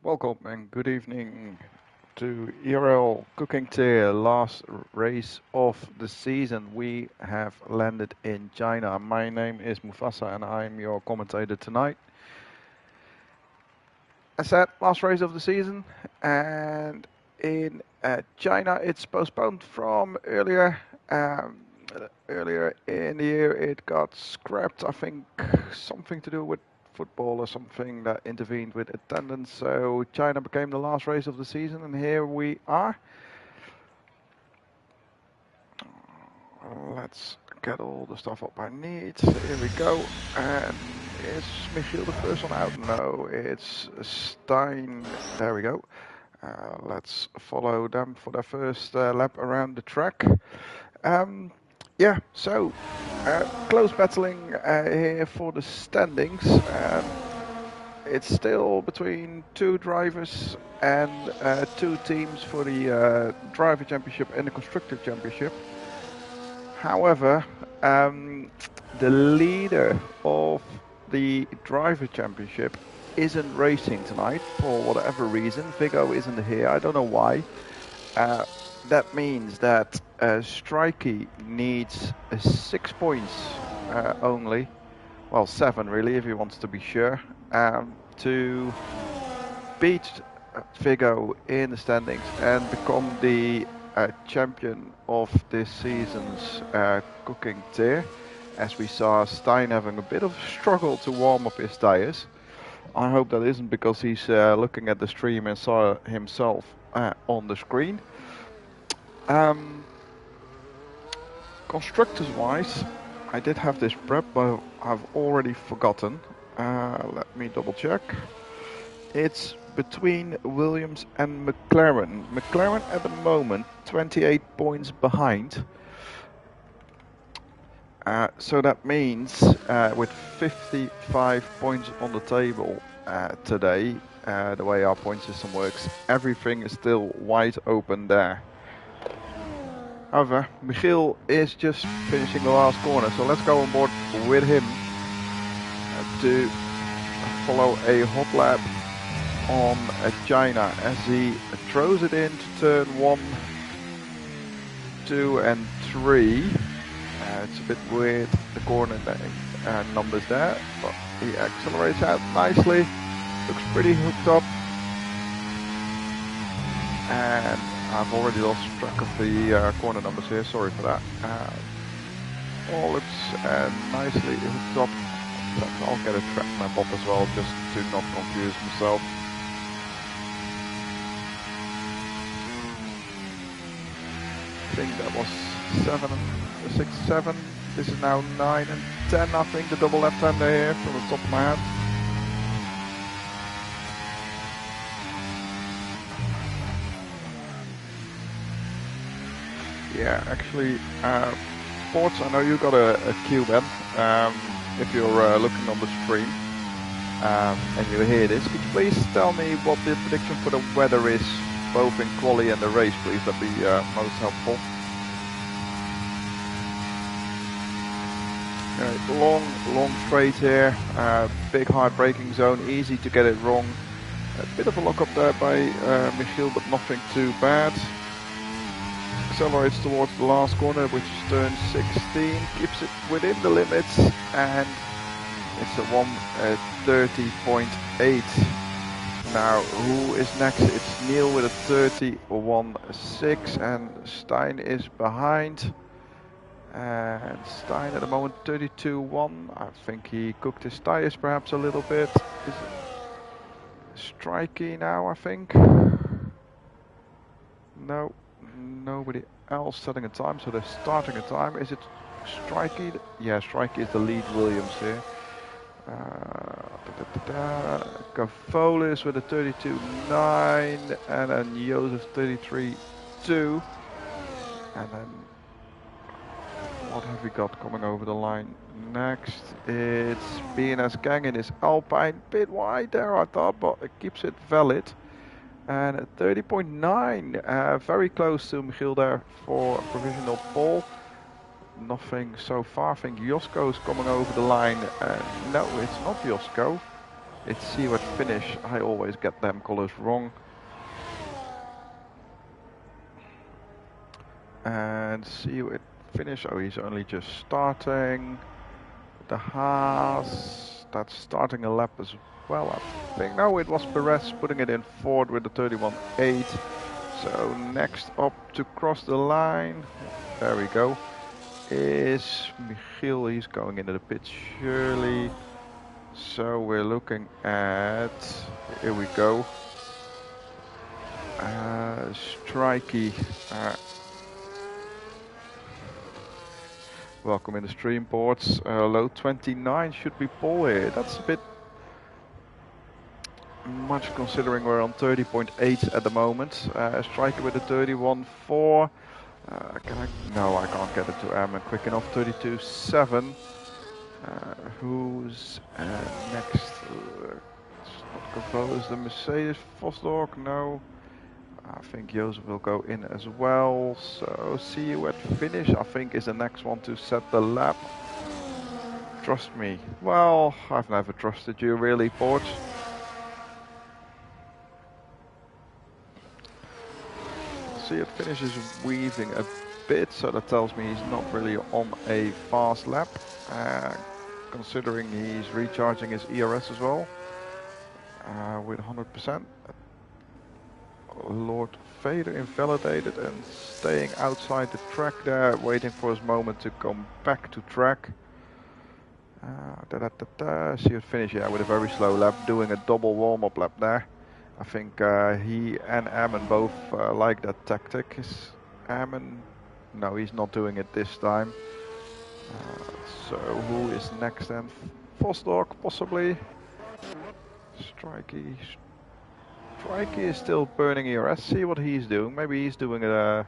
Welcome and good evening to ERL Cooking Tier, last race of the season. We have landed in China. My name is Mufasa and I'm your commentator tonight. As said, last race of the season, and in China it's postponed from earlier. Earlier in the year it got scrapped, I think something to do with football or something that intervened with attendance. So China became the last race of the season, and here we are. Let's get all the stuff up I need. Here we go. And is Michiel the first one out? No, it's Stein. There we go. Let's follow them for their first lap around the track. Yeah, so close battling here for the standings. It's still between two drivers and two teams for the driver championship and the constructor championship. However, the leader of the driver championship isn't racing tonight for whatever reason. Viggo isn't here, I don't know why. That means that Strikey needs 6 points only, well 7 really if he wants to be sure, to beat Viggo in the standings and become the champion of this season's cooking tier. As we saw Stein having a bit of a struggle to warm up his tires. I hope that isn't because he's looking at the stream and saw himself on the screen. Constructors wise, I did have this prep, but I've already forgotten. Let me double check. It's between Williams and McLaren. McLaren at the moment 28 points behind. So that means with 55 points on the table today, the way our point system works, everything is still wide open there. However, Michiel is just finishing the last corner, so let's go on board with him to follow a hot lap on China as he throws it into turn 1, 2 and 3. It's a bit weird, the corner numbers there, but he accelerates out nicely, looks pretty hooked up, and I've already lost track of the corner numbers here, sorry for that. All looks nicely hooked up. I'll get a track map up as well, just to not confuse myself. I think that was 6, 7. This is now 9 and 10, I think, the double left-hander here from the top of my head. Yeah, actually, Ports, I know you got a QM. If you're looking on the stream and you hear this, could you please tell me what the prediction for the weather is, both in quali and the race, please? That'd be most helpful. Long straight here, big high braking zone, easy to get it wrong. A bit of a lock up there by Michiel, but nothing too bad. Accelerates towards the last corner, which is turn 16, keeps it within the limits, and it's a 1:30.8. Now, who is next? It's Neil with a 31.6, and Stein is behind. And Stein at the moment 32.1. I think he cooked his tires perhaps a little bit. Is it Strikey now, I think? No, nobody else setting a time, so they're starting a time. Is it Strikey? Yeah, Strikey is the lead Williams here. Gavolis with a 32.9, and then Joseph 33.2. And then what have we got coming over the line next? It's B&S Gang in his Alpine, bit wide there I thought, but it keeps it valid. And at 30.9, very close to Michiel there for a provisional pole. Nothing so far. I think Josko's coming over the line. No, it's not Josko. It's see what finish. I always get them colors wrong. And see what finish. Oh, he's only just starting. The Haas, that's starting a lap as well, I think. No, it was Perez putting it in Ford with the 31.8. So next up to cross the line, there we go, is Michiel. He's going into the pit surely. So we're looking at, here we go, Strikey. Welcome in the stream ports. Low 29 should be pole here. That's a bit much considering we're on 30.8 at the moment. Striker with a 31.4. Can I? No, I can't get it to Airman quick enough. 32.7. Who's next? It's not composed. The Mercedes Vosdorp. No. I think Joseph will go in as well. So see you at finish. I think is the next one to set the lap. Trust me. Well, I've never trusted you really, Porch. See it finishes weaving a bit, so that tells me he's not really on a fast lap, considering he's recharging his ERS as well with 100%. Lord Vader invalidated and staying outside the track there, waiting for his moment to come back to track. See it finish, yeah, with a very slow lap, doing a double warm-up lap there. I think he and Ammon both like that tactic. Is Ammon? No, he's not doing it this time. So who is next then? Vosdorp possibly. Strikey. Strikey is still burning ERS. See what he's doing. Maybe he's doing an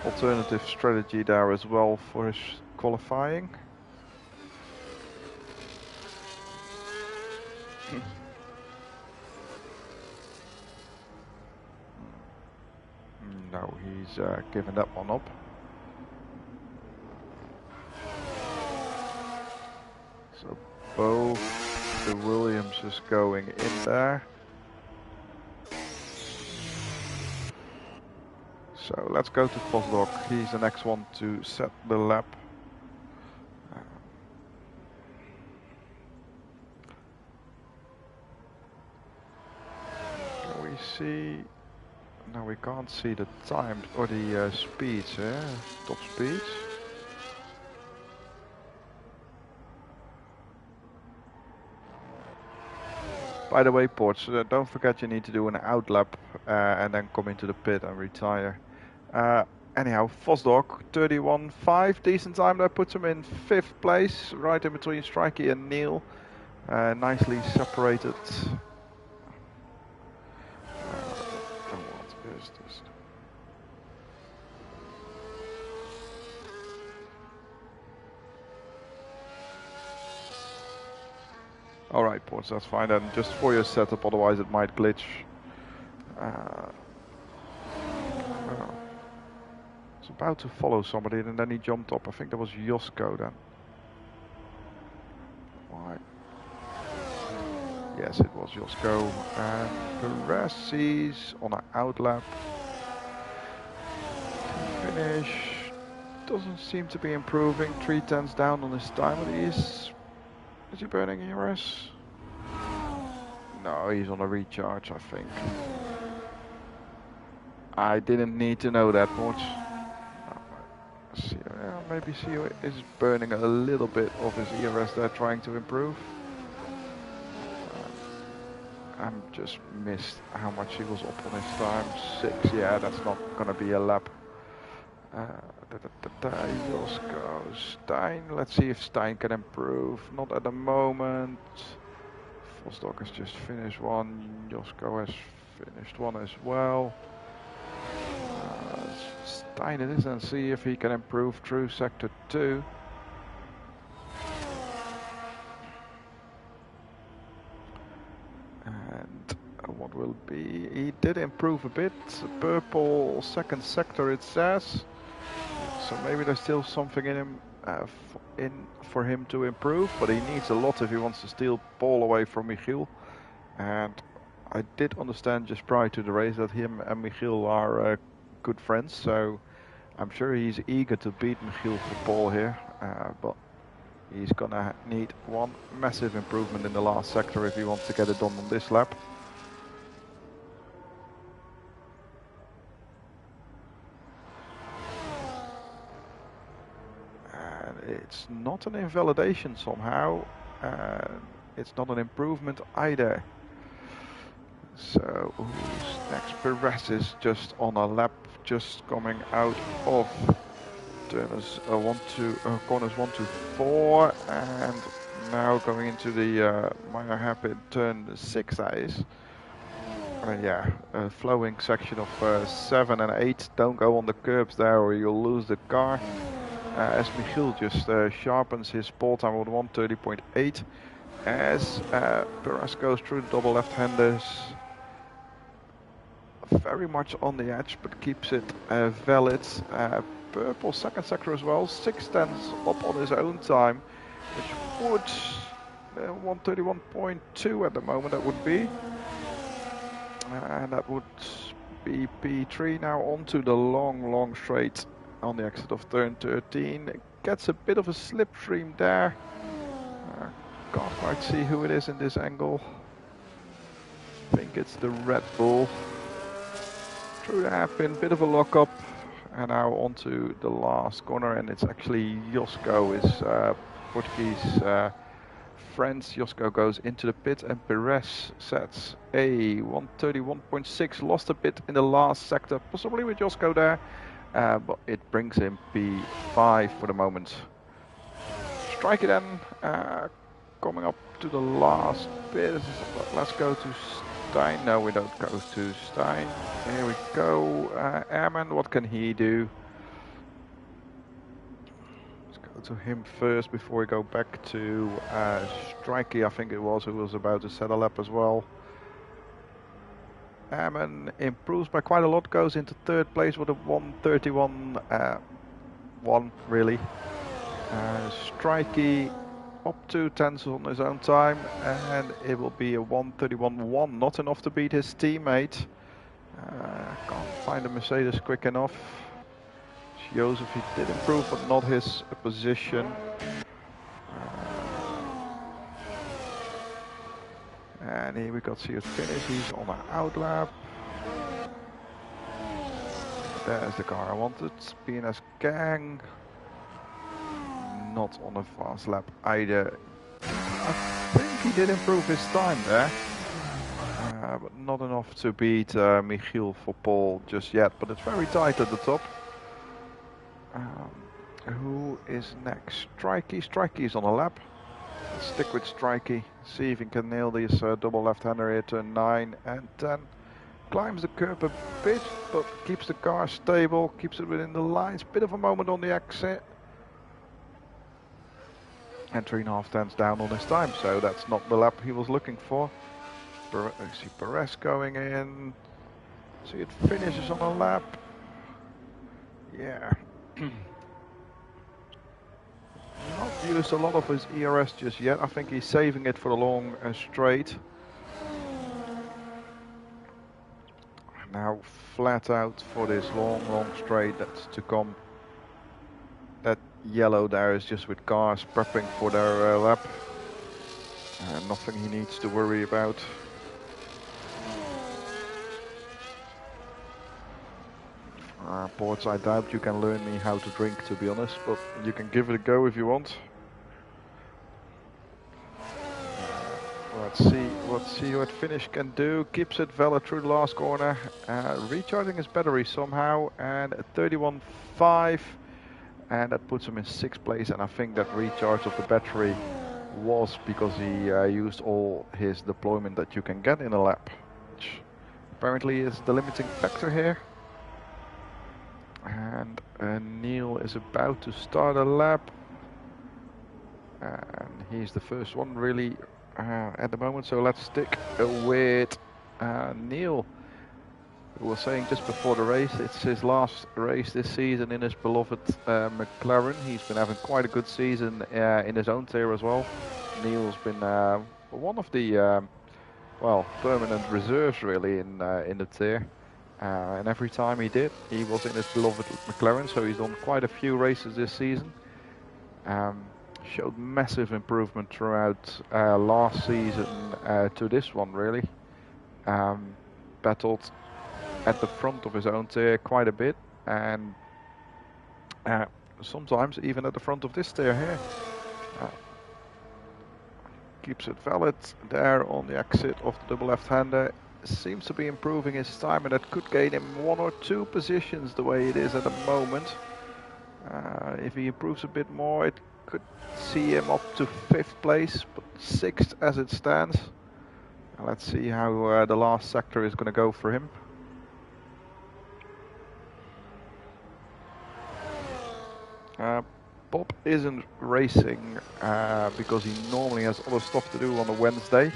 alternative strategy there as well for his qualifying. No, he's given that one up. So both the Williamses going in there. So let's go to Vosdorp. He's the next one to set the lap. Can we see? No, we can't see the time or the speeds, top speeds. By the way, Ports, don't forget you need to do an out lap and then come into the pit and retire. Anyhow, Vosdorp 31.5, decent time. That puts him in 5th place, right in between Strikey and Neil. Nicely separated. What is this? Alright, Ports, that's fine then. Just for your setup, otherwise it might glitch. Was about to follow somebody and then he jumped up. I think that was Josko then. Why? Yes, it was Josko. And Perez is on an out lap. Finish. Doesn't seem to be improving. 3/10 down on his time. But is he burning ERS? No, he's on a recharge, I think. I didn't need to know that much. Maybe CEO is burning a little bit of his ERS there, trying to improve. I just missed how much he was up on his time. 6, yeah, that's not gonna be a lap. Josko, Stein, let's see if Stein can improve. Not at the moment. Vosdorp has just finished one. Josko has finished one as well. Stein it is, and see if he can improve through sector 2. And what will be? He did improve a bit. Purple second sector it says. So maybe there's still something in him for him to improve, but he needs a lot if he wants to steal ball away from Michiel. And I did understand just prior to the race that him and Michiel are good friends, so I'm sure he's eager to beat Michiel for pole here, but he's gonna need one massive improvement in the last sector if he wants to get it done on this lap. And it's not an invalidation somehow, and it's not an improvement either. So who's next? Perez is just on a lap, just coming out of turners corners 1 to 4, and now going into the minor hairpin turn 6 eyes. Yeah, a flowing section of 7 and 8. Don't go on the curbs there or you'll lose the car. As Michiel just sharpens his pole time with 1:30.8. As Perez goes through the double left-handers, very much on the edge, but keeps it valid. Purple second sector as well, 6/10 up on his own time, which would 1:31.2 at the moment. That would be, and that would be P3 now onto the long straight on the exit of turn 13. Gets a bit of a slipstream there. Can't quite see who it is in this angle. I think it's the Red Bull. Through the hairpin, bit of a lock-up, and now onto the last corner, and it's actually Josko, his Portuguese friends. Josko goes into the pit, and Perez sets a 1:31.6. Lost a bit in the last sector, possibly with Josko there, but it brings him P5 for the moment. Strike it then, coming up to the last bit. Let's go to Stein. No, we don't go to Stein. Here we go. Airman, what can he do? Let's go to him first before we go back to Strikey, I think it was, who was about to set a lap as well. Airman improves by quite a lot, goes into third place with a 1:31.1 really. Strikey up 2/10 on his own time, and it will be a 1:31.1, not enough to beat his teammate. Can't find a Mercedes quick enough. Joseph, he did improve, but not his position. And here we got see it finish. He's on an outlap. There's the car I wanted. BNS Gang. Not on a fast lap either. I think he did improve his time there. But not enough to beat Michiel for pole just yet. But it's very tight at the top. Who is next? Strikey. Strikey's on a lap. Let's stick with Strikey. See if he can nail this double left-hander here, turn 9 and 10. Climbs the curb a bit, but keeps the car stable, keeps it within the lines. Bit of a moment on the exit. And 3.5 tenths down on his time, so that's not the lap he was looking for. See Perez going in. See it finishes on a lap. Yeah. Not used a lot of his ERS just yet. I think he's saving it for the long straight. Now flat out for this long straight that's to come. That yellow there is just with cars prepping for their lap. Nothing he needs to worry about. Ports, I doubt you can learn me how to drink, to be honest, but you can give it a go if you want. Let's see what finish can do. Keeps it valid through the last corner. Recharging his battery somehow, and 31.5, and that puts him in 6th place. And I think that recharge of the battery was because he used all his deployment that you can get in a lap, which apparently is the limiting factor here. And Neil is about to start a lap, and he's the first one really at the moment, so let's stick with Neil, who was saying just before the race it's his last race this season in his beloved McLaren. He's been having quite a good season in his own tier as well. Neil's been one of the well, permanent reserves really in the tier. And every time he was in his beloved McLaren, so he's done quite a few races this season. Showed massive improvement throughout last season to this one really. Battled at the front of his own tier quite a bit, and sometimes even at the front of this tier here. Keeps it valid there on the exit of the double left-hander. Seems to be improving his time, and that could gain him 1 or 2 positions the way it is at the moment. If he improves a bit more, it could see him up to 5th place, but 6th as it stands. Let's see how the last sector is going to go for him. Bob isn't racing because he normally has other stuff to do on a Wednesday.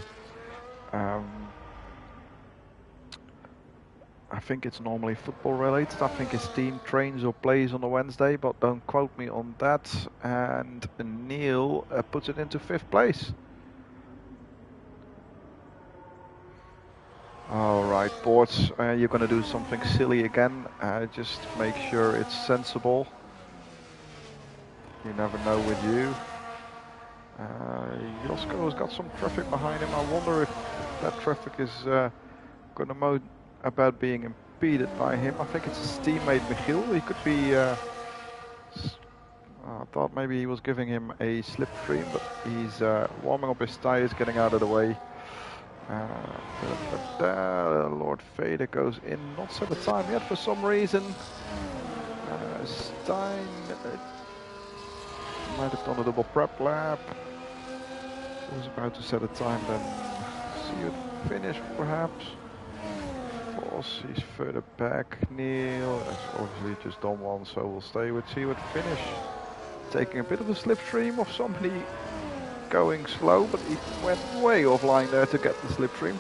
I think it's normally football related. I think his team trains or plays on a Wednesday, but don't quote me on that. And Neil puts it into 5th place. Alright, boards, you're going to do something silly again. Just make sure it's sensible. You never know with you. Josko's got some traffic behind him. I wonder if that traffic is going to moan about being impeded by him. I think it's his teammate Michiel. He could be... I thought maybe he was giving him a slipstream, but he's warming up his tyres, getting out of the way. Lord Vader goes in, not set a time yet for some reason. Stein might have done a double prep lap. He was about to set a time, then see it finish perhaps. Voss, he's further back. Neil has obviously just done one, so we'll stay with Seward finish. Taking a bit of a slipstream of somebody going slow, but he went way offline there to get the slipstream.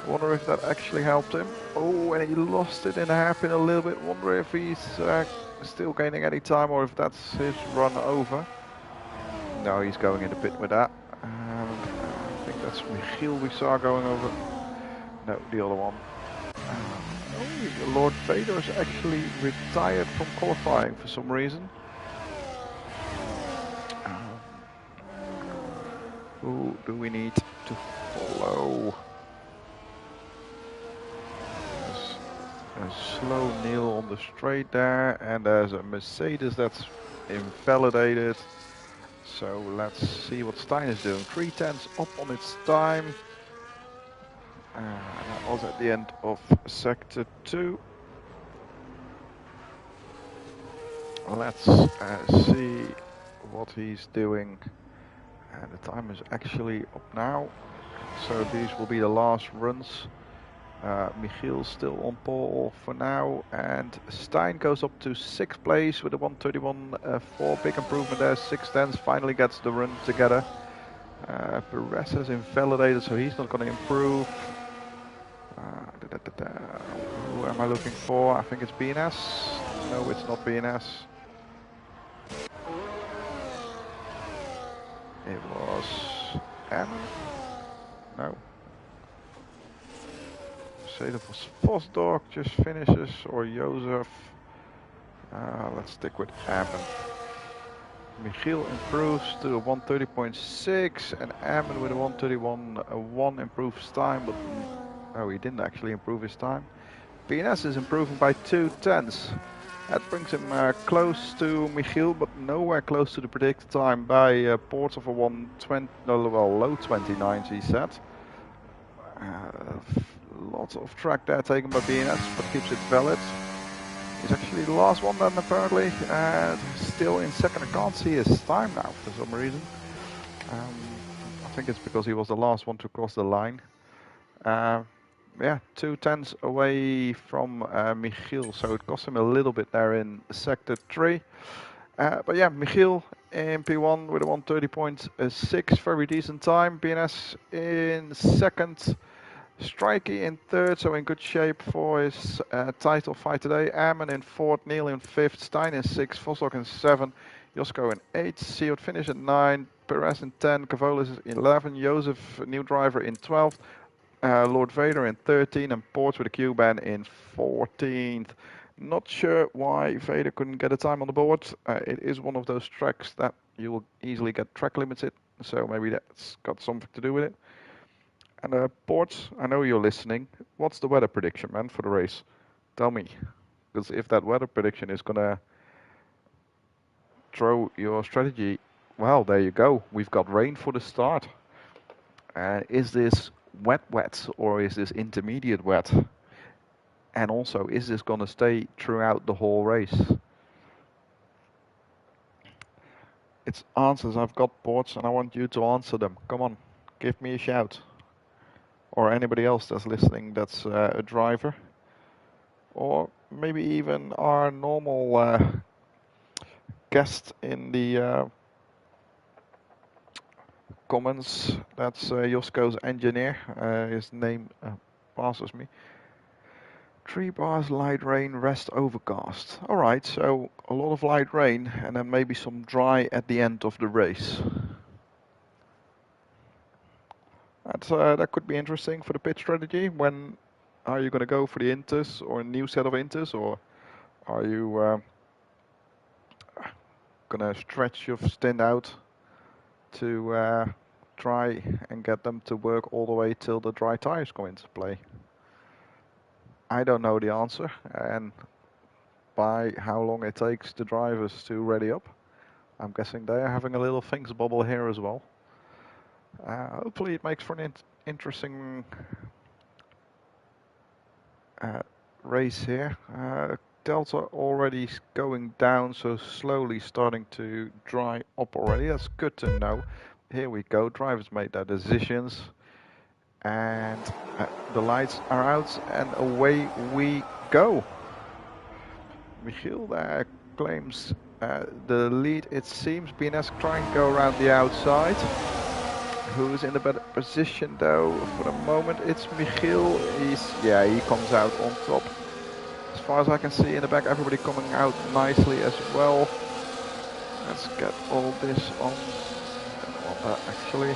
Wonder if that actually helped him. Oh, and he lost it in a hairpin a little bit. Wonder if he's still gaining any time or if that's his run over. No, he's going in the pit with that. I think that's Michiel we saw going over. No, the other one. Lord Vader is actually retired from qualifying for some reason. Who do we need to follow? There's a slow Neil on the straight there, and there's a Mercedes that's invalidated. So let's see what Stein is doing. 3/10 up on its time. That was at the end of sector 2. Let's see what he's doing. And the time is actually up now. So these will be the last runs. Michiel's still on pole for now, and Stein goes up to 6th place with a 1:31.4. Big improvement there. 6/10 finally gets the run together. Perez is invalidated, so he's not going to improve. Who am I looking for? I think it's BNS. No, it's not BNS. It was Emmen. No. Say that was Vosdorp just finishes, or Jozef. Let's stick with Emmen. Michiel improves to a 1:30.6, and Emmen with a 1:31.1 improves time, but no, he didn't actually improve his time. BNS is improving by 2/10. That brings him close to Michiel, but nowhere close to the predicted time by ports of a 1:20, well, low 29s he said. Lots of track there taken by BNS, but keeps it valid. He's actually the last one then apparently, still in second. I can't see his time now for some reason. I think it's because he was the last one to cross the line. Yeah, 2/10 away from Michiel, so it cost him a little bit there in sector 3. But yeah, Michiel in P1 with a 1:30.6, very decent time. BNS in second. Strikey in third, so in good shape for his title fight today. Amman in fourth, Neil in fifth, Stein in sixth, Vosdorp in seventh, Josko in eighth, Sealed finish at 9, Perez in 10, Cavolis in 11, Joseph, new driver, in 12th, Lord Vader in 13th and Ports with a Q-ban in 14th. Not sure why Vader couldn't get a time on the board. It is one of those tracks that you will easily get track limited, so maybe that's got something to do with it. And Ports, I know you're listening. What's the weather prediction, man, for the race? Tell me, because if that weather prediction is gonna throw your strategy, well, there you go. We've got rain for the start. Is this wet or is this intermediate wet? And also, is this going to stay throughout the whole race? It's answers I've got, Ports, and I want you to answer them. Come on, give me a shout. Or anybody else that's listening that's a driver. Or maybe even our normal guest in the comments. That's Josko's engineer. His name passes me. 3 bars light rain, rest overcast. Alright, so a lot of light rain and then maybe some dry at the end of the race. That could be interesting for the pit strategy. When are you going to go for the inters or a new set of inters, or are you going to stretch your stint out to try and get them to work all the way till the dry tires come into play? I don't know the answer, and by how long it takes the drivers to ready up. I'm guessing they are having a little things bubble here as well. Hopefully it makes for an interesting race here. Delta already going down, so slowly starting to dry up already. That's good to know. Here we go, drivers made their decisions. And the lights are out and away we go. Michiel there claims the lead. It seems BNS trying to go around the outside. Who's in the better position though? For the moment it's Michiel. He comes out on top. As far as I can see in the back, everybody coming out nicely as well. Let's get all this on. Actually,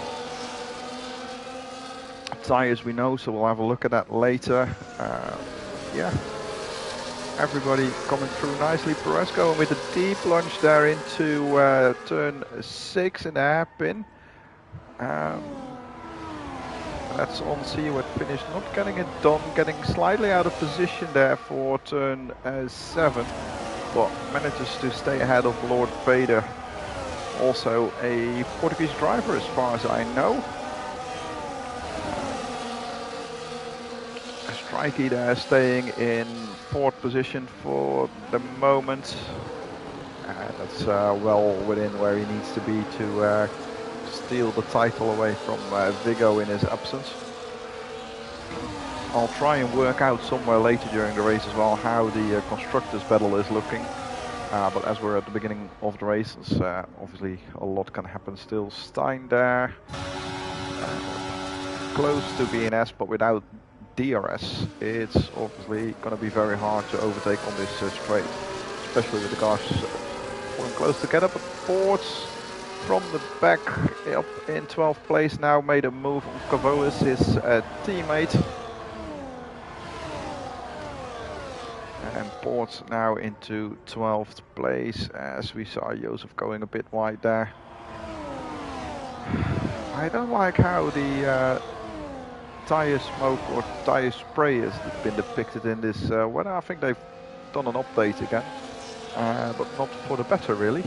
tires we know, so we'll have a look at that later. Yeah. Everybody coming through nicely. Perez going with a deep lunge there into turn 6 in the hairpin. Let's on see what finish. Not getting it done, getting slightly out of position there for turn 7, but manages to stay ahead of Lord Vader. Also a Portuguese driver as far as I know. Strikey there staying in 4th position for the moment. That's well within where he needs to be to steal the title away from Viggo in his absence. I'll try and work out somewhere later during the race as well how the constructors battle is looking. But as we're at the beginning of the race, obviously a lot can happen still. Stein there, close to BNS, but without DRS, it's obviously going to be very hard to overtake on this straight, especially with the cars pulling close together. But Ports from the back up in 12th place now, made a move on Cavolis, his teammate. And Ports now into 12th place as we saw Joseph going a bit wide there. I don't like how the tire smoke or tire spray has been depicted in this weather. I think they've done an update again, but not for the better really.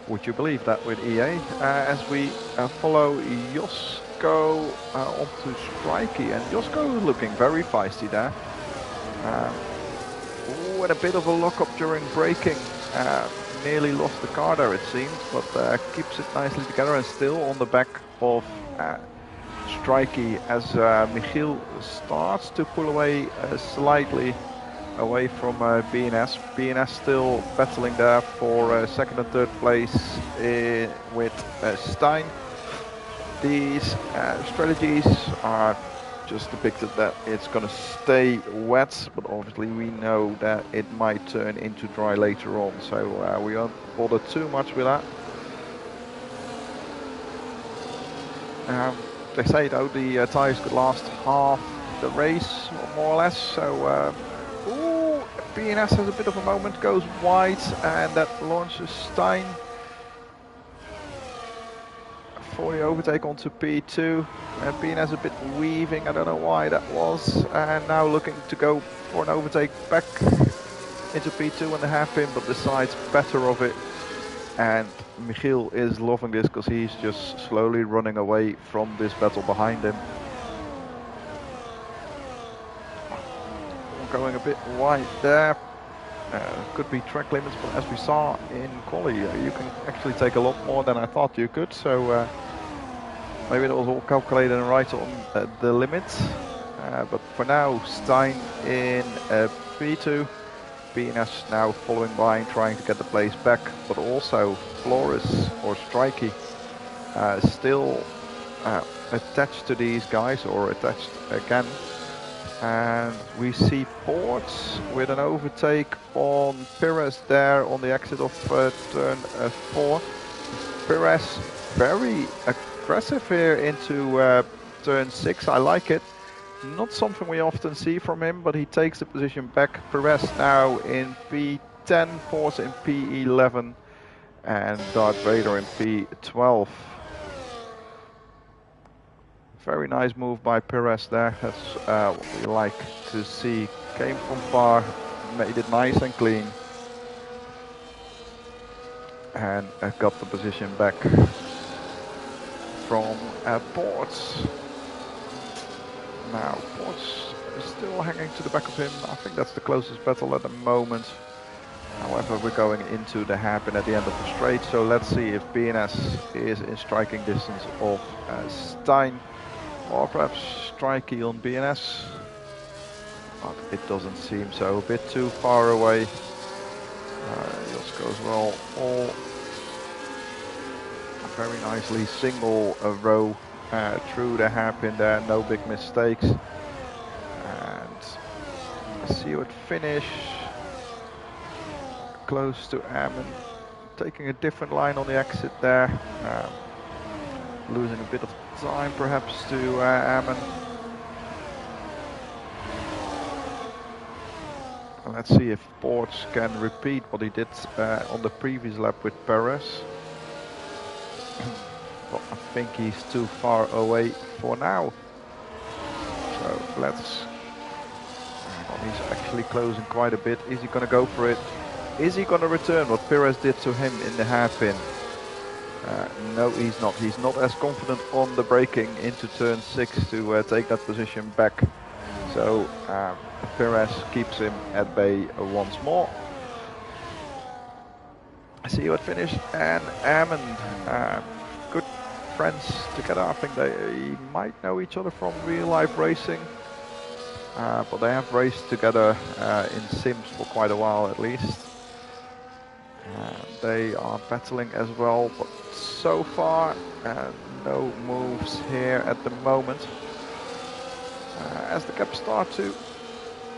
Would you believe that with EA? As we follow Josko onto Strikey, and Josko is looking very feisty there. And a bit of a lock-up during braking. Nearly lost the car there it seems, but keeps it nicely together and still on the back of Strikey as Michiel starts to pull away slightly away from BNS. BNS still battling there for 2nd and 3rd place with Stein. These strategies are just depicted that it's going to stay wet, but obviously we know that it might turn into dry later on, so we won't bother too much with that. they say though the tyres could last half the race, more or less. So, ooh, BNS has a bit of a moment, goes wide, and that launches Stein for the overtake onto P2. BNS a bit weaving, I don't know why that was, and now looking to go for an overtake back into P2 and the hairpin, but decides better of it. And Michiel is loving this because he's just slowly running away from this battle behind him. Going a bit wide there. Could be track limits, but as we saw in quali, you can actually take a lot more than I thought you could. So maybe it was all calculated and right on the limits. But for now, Stein in P2. BNS now following behind, trying to get the place back, but also Flores or Strikey still attached to these guys, or attached again. And we see Ports with an overtake on Perez there on the exit of turn 4. Perez very aggressive here into turn 6, I like it. Not something we often see from him, but he takes the position back. Perez now in P10, Ports in P11, and Darth Vader in P12. Very nice move by Perez there. That's what we like to see. Came from far, made it nice and clean, and got the position back from Ports. Now Ports is still hanging to the back of him. I think that's the closest battle at the moment. However, we're going into the hairpin at the end of the straight, so let's see if BNS is in striking distance of Stein, or perhaps Strikey on BNS. But it doesn't seem so. A bit too far away. Josko as well. All very nicely single row through the hairpin there. No big mistakes. And see it finish. Close to Ammon. Taking a different line on the exit there. Losing a bit of time perhaps to Ammon. Let's see if Ports can repeat what he did on the previous lap with Perez. But I think he's too far away for now. So let's... he's actually closing quite a bit. Is he going to go for it? Is he going to return what Perez did to him in the hairpin? No, he's not. He's not as confident on the braking into turn 6 to take that position back. So Perez keeps him at bay once more. I see you at finish, and Ammon, good friends together. I think they might know each other from real life racing, but they have raced together in sims for quite a while at least. They are battling as well, but so far no moves here at the moment. As the gaps start to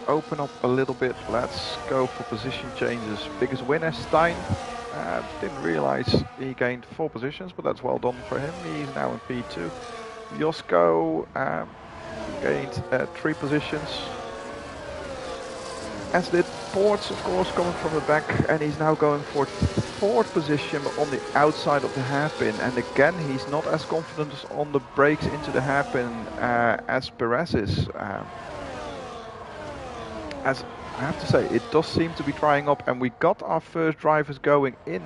open up a little bit, let's go for position changes. Biggest winner, Stein. Didn't realize he gained 4 positions, but that's well done for him. He's now in P2. Josko gained 3 positions. As did Ports, of course, coming from the back, and he's now going for 4th position on the outside of the hairpin. And again, he's not as confident on the brakes into the hairpin as Perez is. As I have to say, it does seem to be drying up, and we got our first drivers going in,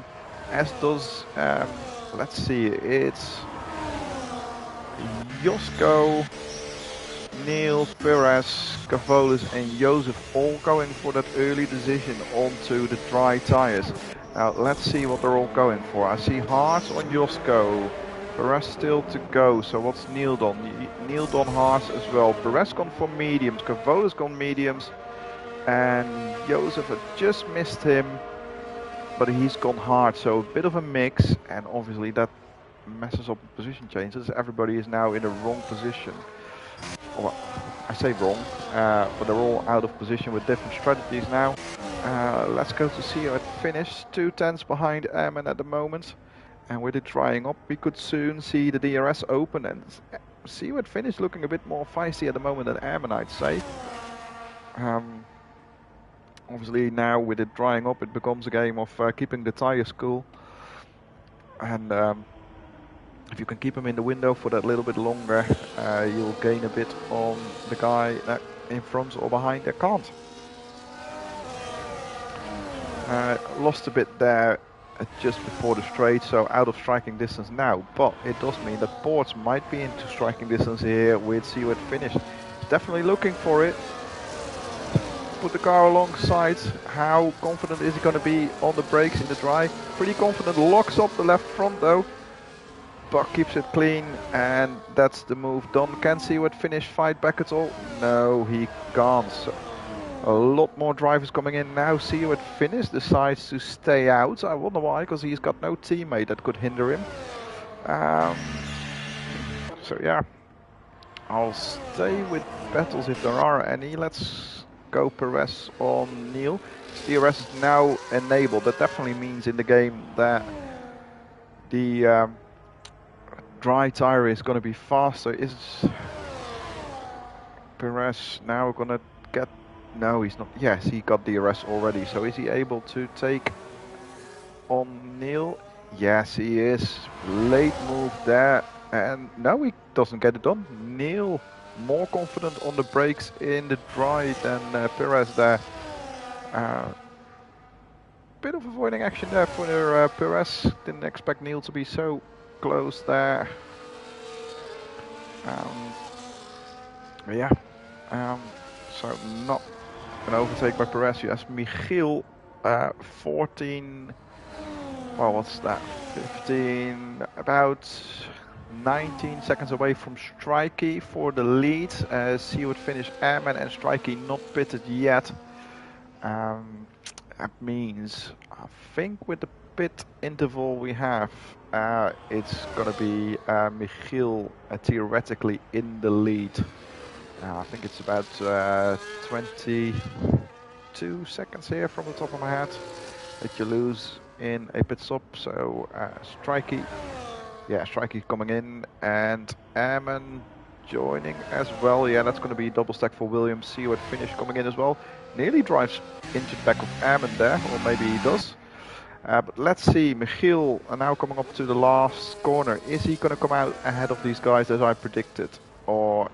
as does, let's see, it's Josko, Neil, Perez, Cavolis and Joseph all going for that early decision onto the dry tyres. Now let's see what they're all going for. I see hards on Josko, Perez still to go, so what's Neil done? Neil done hards as well. Perez gone for mediums, Cavolis gone mediums, and Joseph had just missed him, but he's gone hard, so a bit of a mix, and obviously that messes up position changes. Everybody is now in a wrong position. Well, I say wrong, but they're all out of position with different strategies now. Let's go to see at finish. 2 tenths behind Ammon at the moment, and with it drying up, we could soon see the DRS open, and Seaward finish looking a bit more feisty at the moment than Airman, I'd say. Obviously now with it drying up, it becomes a game of keeping the tires cool. And if you can keep them in the window for that little bit longer, you'll gain a bit on the guy that in front or behind that can't. Lost a bit there just before the straight, so out of striking distance now, but it does mean that Ports might be into striking distance here with Seaward finish. Definitely looking for it. Put the car alongside. How confident is he going to be on the brakes in the dry? Pretty confident, locks up the left front though. Buck keeps it clean, and that's the move done. Can Seaward finish fight back at all? No, he can't. So a lot more drivers coming in now. Seaward finish decides to stay out. I wonder why, because he's got no teammate that could hinder him. So yeah, I'll stay with battles if there are any. Let's go Perez on Neil. DRS is now enabled. That definitely means in the game that the dry tire is going to be faster. Is Perez now going to get... No, he's not. Yes, he got DRS already. So is he able to take on Neil? Yes, he is. Late move there. And no, he doesn't get it done. Neil more confident on the brakes in the dry than Perez there. Bit of avoiding action there for Perez. Didn't expect Neil to be so close there. Yeah. So not an overtake by Perez. Yes, Michiel 14. Well, what's that? 15. About 19 seconds away from Strikey for the lead. As he would finish Airman and Strikey not pitted yet. That means, I think with the pit interval we have, it's going to be Michiel theoretically in the lead. I think it's about 22 seconds here from the top of my head that you lose in a pit stop. So Strikey, yeah, Strikey coming in, and Airman joining as well. Yeah, that's going to be double stack for Williams. Seaward finish coming in as well. Nearly drives into the back of Airman there, or maybe he does. But let's see, Michiel now coming up to the last corner. Is he going to come out ahead of these guys as I predicted, or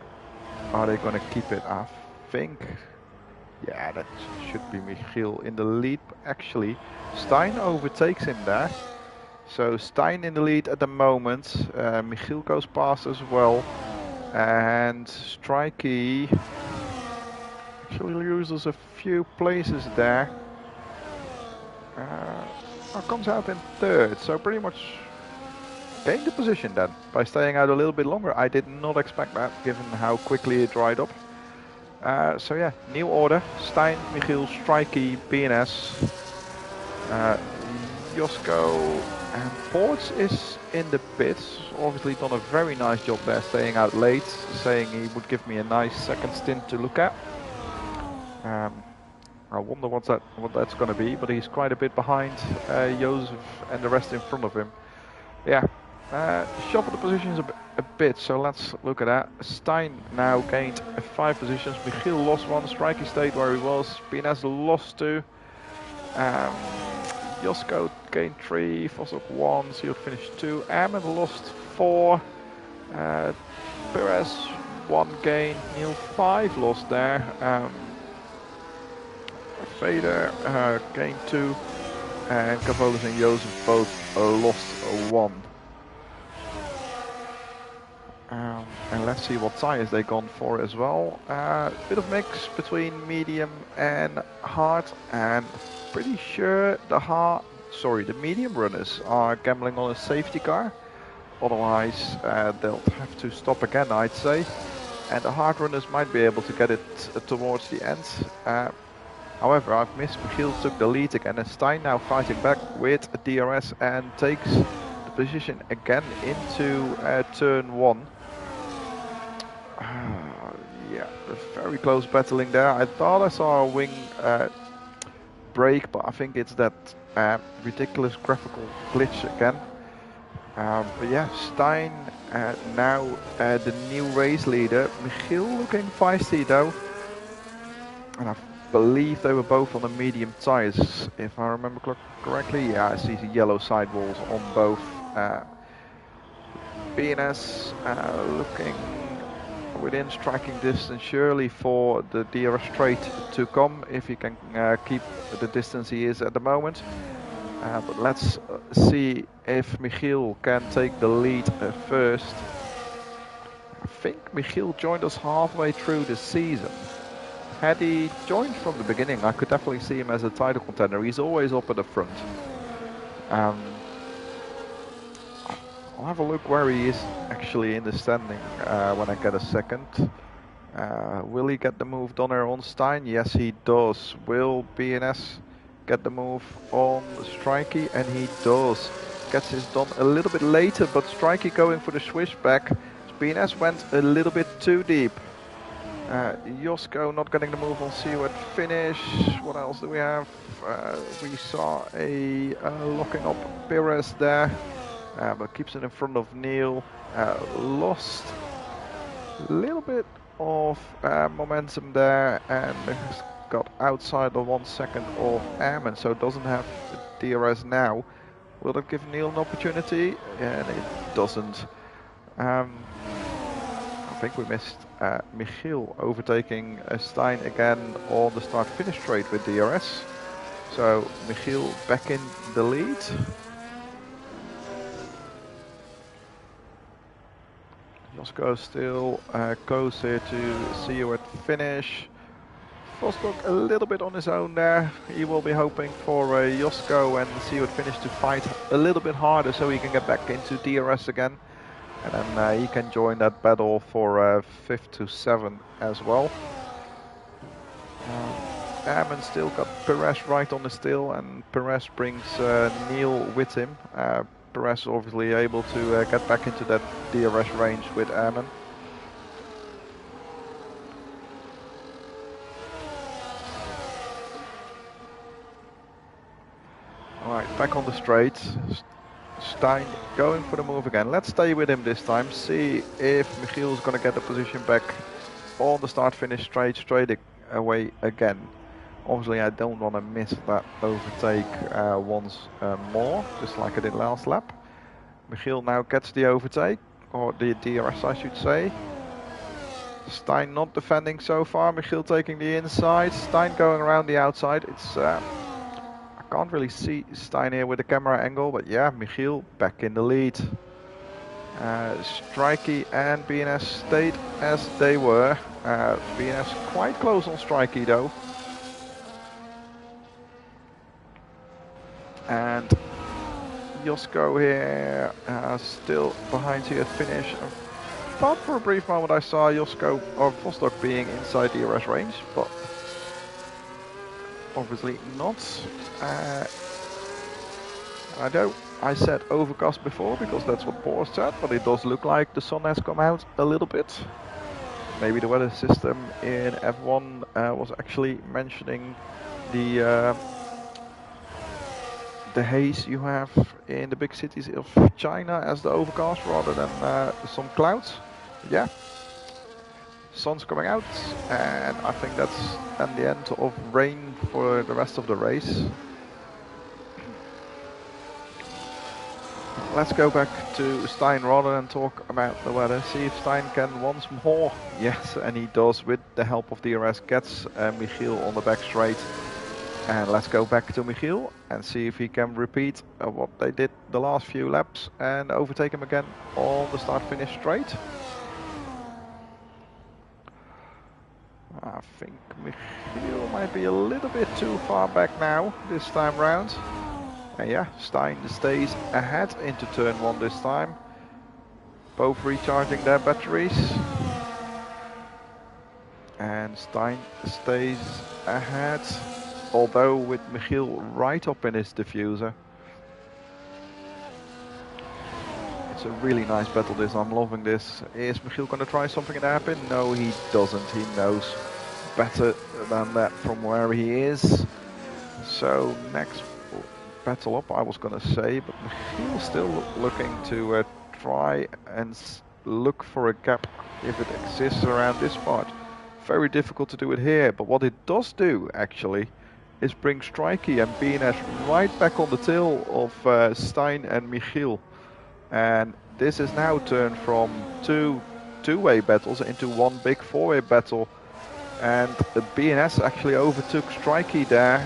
are they going to keep it? I think, yeah, that should be Michiel in the lead. Actually, Stein overtakes him there. So Stein in the lead at the moment. Michiel goes past as well. And Strikey actually loses a few places there. Comes out in third, so pretty much gained the position then by staying out a little bit longer. I did not expect that, given how quickly it dried up. So yeah, new order: Stein, Michiel, Strikey, BNS, Josko, and Ports is in the pits. Obviously done a very nice job there, staying out late, saying he would give me a nice second stint to look at. I wonder what that's going to be, but he's quite a bit behind Joseph and the rest in front of him. Yeah, shuffle the positions a bit, so let's look at that. Stein now gained 5 positions, Michiel lost 1, Strikey stayed where he was, BNS lost 2, Josko gained 3, Vosok 1, Sealed finished 2, Airman lost 4, Perez 1 gain, Neil 5 lost there. Vader gained 2, and Cavolis and Joseph both lost 1. And let's see what tires they gone for as well. Bit of mix between medium and hard, and pretty sure the medium runners are gambling on a safety car. Otherwise, they'll have to stop again, I'd say. And the hard runners might be able to get it towards the end. However, I've missed. Michiel took the lead again, and Stein now fighting back with a DRS and takes the position again into turn 1. Yeah, very close battling there. I thought I saw a wing break, but I think it's that ridiculous graphical glitch again. But yeah, Stein Now the new race leader, Michiel, looking feisty though. And I believe they were both on the medium tyres, if I remember correctly. Yeah, I see the yellow sidewalls on both. BNS looking within striking distance surely for the DRS straight to come, if he can keep the distance he is at the moment. But let's see if Michiel can take the lead first. I think Michiel joined us halfway through the season. Had he joined from the beginning, I could definitely see him as a title contender. He's always up at the front. I'll have a look where he is actually in the standing when I get a second. Will he get the move done here on Stein? Yes, he does. Will BNS get the move on Strikey? And he does. Gets his done a little bit later, but Strikey going for the switchback. BNS went a little bit too deep. Josko not getting the move on Seward finish. What else do we have? We saw a locking up Perez there, but keeps it in front of Neil. Lost a little bit of momentum there and got outside the 1 second of Airman, so doesn't have DRS now. Will that give Neil an opportunity? And it doesn't. I think we missed Michiel overtaking Stein again on the start-finish straight with DRS. So Michiel back in the lead. Josko still close here to see you at finish. Vostok a little bit on his own there. He will be hoping for Josko and see you at finish to fight a little bit harder so he can get back into DRS again. And then he can join that battle for 5th to 7 as well. Airman still got Perez right on his tail, and Perez brings Neil with him. Perez obviously able to get back into that DRS range with Airman. Alright, back on the straight. Stein going for the move again. Let's stay with him this time. See if Michiel is going to get the position back on the start-finish straight away again. Obviously, I don't want to miss that overtake once more, just like I did last lap. Michiel now gets the overtake, or the DRS I should say. Stein not defending so far. Michiel taking the inside. Stein going around the outside. It's can't really see Stein here with the camera angle, but yeah, Michiel back in the lead. Strikey and BNS stayed as they were. BNS quite close on Strikey though. And Josko here still behind here at finish. I thought for a brief moment I saw Josko or Vostok being inside DRS range, but obviously not. I know I said overcast before because that's what Boris said, but it does look like the sun has come out a little bit. Maybe the weather system in F1 was actually mentioning the haze you have in the big cities of China as the overcast rather than some clouds. Yeah. Sun's coming out, and I think that's at the end of rain for the rest of the race. Let's go back to Stein rather than talk about the weather. See if Stein can once more. Yes, and he does with the help of DRS. Gets Michiel on the back straight. And let's go back to Michiel and see if he can repeat what they did the last few laps and overtake him again on the start-finish straight. I think Michiel might be a little bit too far back now this time round. And yeah, Stein stays ahead into turn 1 this time. Both recharging their batteries. And Stein stays ahead, although with Michiel right up in his diffuser. It's a really nice battle this, I'm loving this. Is Michiel going to try something in the hairpin? No, he doesn't. He knows better than that from where he is. So next battle up I was going to say, but Michiel still looking to try and look for a gap if it exists around this part. Very difficult to do it here, but what it does do actually is bring Strikey and BNS right back on the tail of Stein and Michiel. And this is now turned from two-way battles into one big four-way battle. And the BNS actually overtook Strikey there,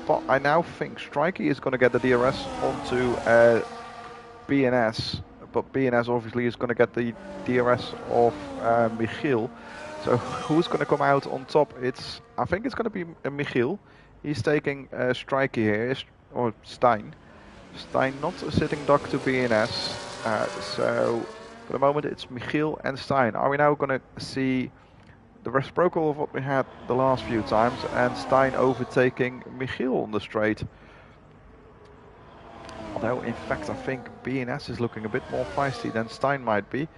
but I now think Strikey is going to get the DRS onto BNS, but BNS obviously is going to get the DRS of Michiel. So who's going to come out on top? I think it's going to be Michiel. He's taking Strikey here, or Stein. Stein not a sitting duck to BNS. So for the moment it's Michiel and Stein. Are we now going to see the reciprocal of what we had the last few times, and Stein overtaking Michiel on the straight? Although in fact I think BNS is looking a bit more feisty than Stein might be.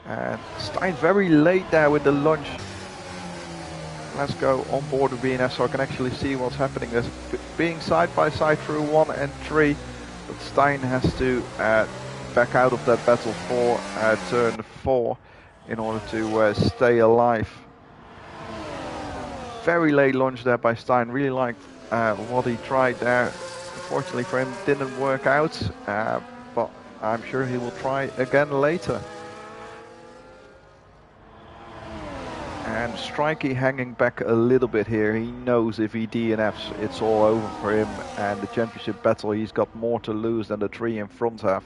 And Stein very late there with the launch. Let's go on board with BNS so I can actually see what's happening. There's being side by side through 1 and 3, but Stein has to back out of that battle for turn 4 in order to stay alive. Very late launch there by Stein. Really liked what he tried there. Unfortunately for him, didn't work out, but I'm sure he will try again later. And Strikey hanging back a little bit here. He knows if he DNFs, it's all over for him, and the championship battle, he's got more to lose than the 3 in front have.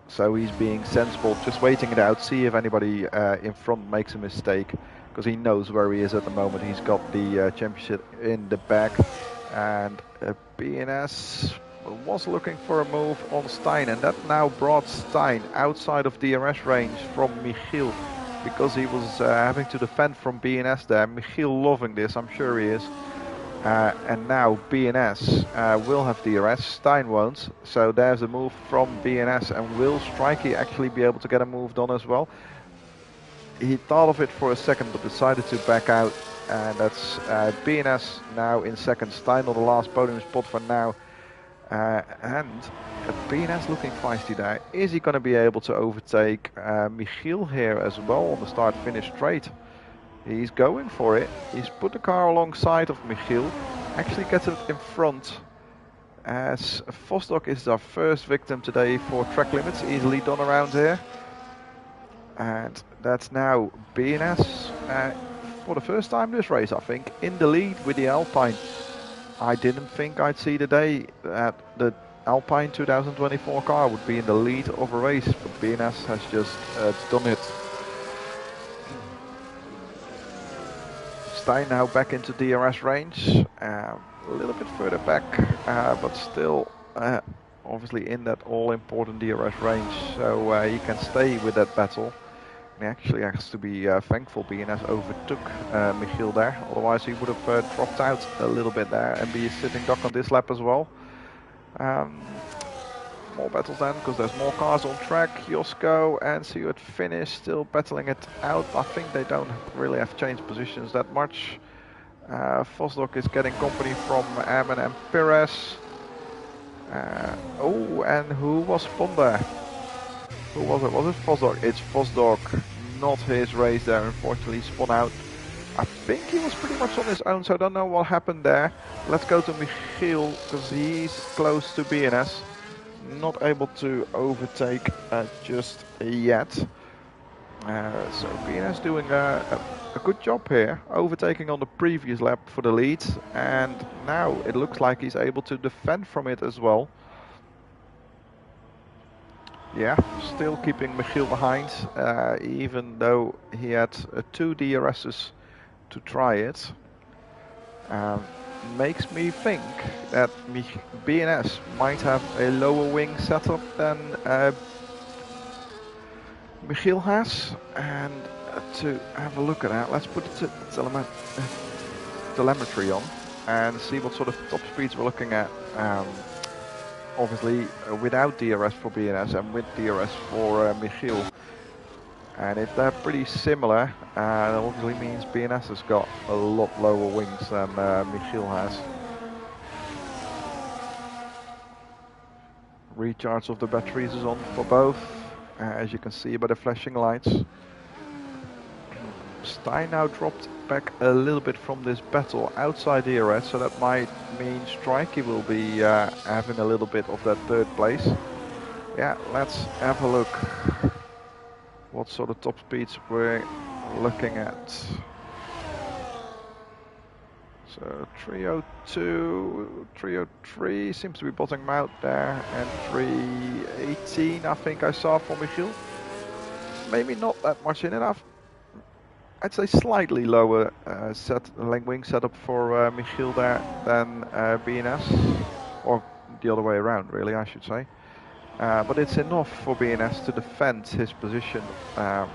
So he's being sensible, just waiting it out, see if anybody in front makes a mistake, because he knows where he is at the moment. He's got the championship in the bag, and BNS was looking for a move on Stein, and that now brought Stein outside of DRS range from Michiel, because he was having to defend from BNS there. Michiel loving this, I'm sure he is. And now BNS will have DRS, Stein won't. So there's a move from BNS, and will Strikey actually be able to get a move done as well? He thought of it for a second but decided to back out, and that's BNS now in second, Stein on the last podium spot for now. And BNS looking feisty there. Is he going to be able to overtake Michiel here as well on the start-finish straight? He's going for it. He's put the car alongside of Michiel. Actually gets it in front. As Vosdok is our first victim today for track limits. Easily done around here. And that's now BNS for the first time this race, I think, in the lead with the Alpine. I didn't think I'd see the day that the Alpine 2024 car would be in the lead of a race, but BNS has just done it. Stein now back into DRS range, a little bit further back, but still obviously in that all-important DRS range, so he can stay with that battle. And he actually has to be thankful BNS overtook Michiel there, otherwise he would have dropped out a little bit there and be sitting duck on this lap as well. More battles then, because there's more cars on track. Josko and Seward finish, still battling it out. I think they don't really have changed positions that much. Vosdok is getting company from Ammon and Perez. Oh, and who was spun there? Who was it? Was it Vosdok? It's Vosdok, not his race there, unfortunately spun out. I think he was pretty much on his own, so I don't know what happened there. Let's go to Michiel, because he's close to BNS. Not able to overtake just yet. So BNS doing a good job here, overtaking on the previous lap for the lead, and now it looks like he's able to defend from it as well. Yeah, still keeping Michiel behind, even though he had 2 DRSs to try it. Makes me think that BNS might have a lower wing setup than Michiel has, and to have a look at that, let's put the telemetry on and see what sort of top speeds we're looking at. Obviously without DRS for BNS and with DRS for Michiel. And if they're pretty similar, that obviously means BNS has got a lot lower wings than Michiel has. Recharge of the batteries is on for both, as you can see by the flashing lights. Stein now dropped back a little bit from this battle outside the ERS, so that might mean Strikey will be having a little bit of that third place. Yeah, let's have a look what sort of top speeds we're looking at. So 302, 303 seems to be bottoming out there, and 318 I think I saw for Michiel. Maybe not that much in it. I'd say slightly lower wing setup for Michiel there than BNS, or the other way around really I should say. But it's enough for BNS to defend his position there.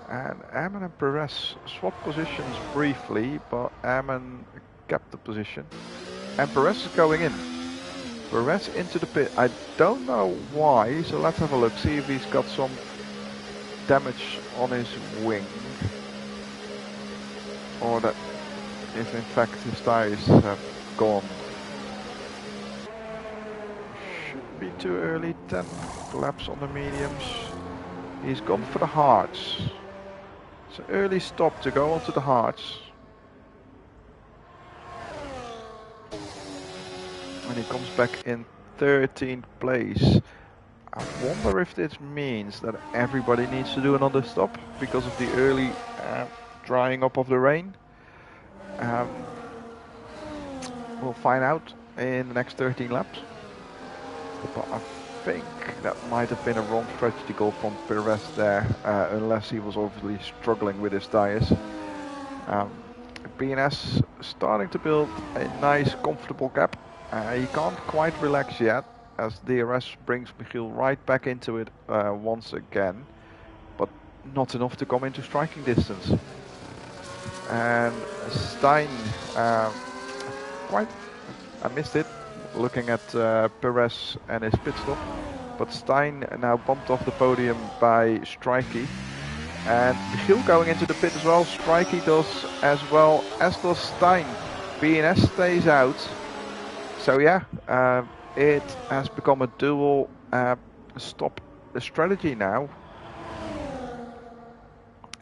And Ammon and Perez swapped positions briefly, but Ammon kept the position. And Perez is going in. Perez into the pit. I don't know why, so let's have a look, see if he's got some damage on his wing. Or that if in fact his tires have gone. Should be too early, 10 laps on the mediums. He's gone for the hards. It's an early stop to go onto the hards. And he comes back in 13th place. I wonder if this means that everybody needs to do another stop because of the early drying up of the rain. We'll find out in the next 13 laps. But I think that might have been a wrong strategy goal from Perez there, unless he was obviously struggling with his tyres. BNS starting to build a nice comfortable gap. He can't quite relax yet, as DRS brings Michiel right back into it once again, but not enough to come into striking distance. And Stein, I missed it, looking at Perez and his pit stop, but Stein now bumped off the podium by Strikey. And Michiel going into the pit as well. Strikey does as well, as does Stein. BNS stays out. So yeah, it has become a dual stop strategy now.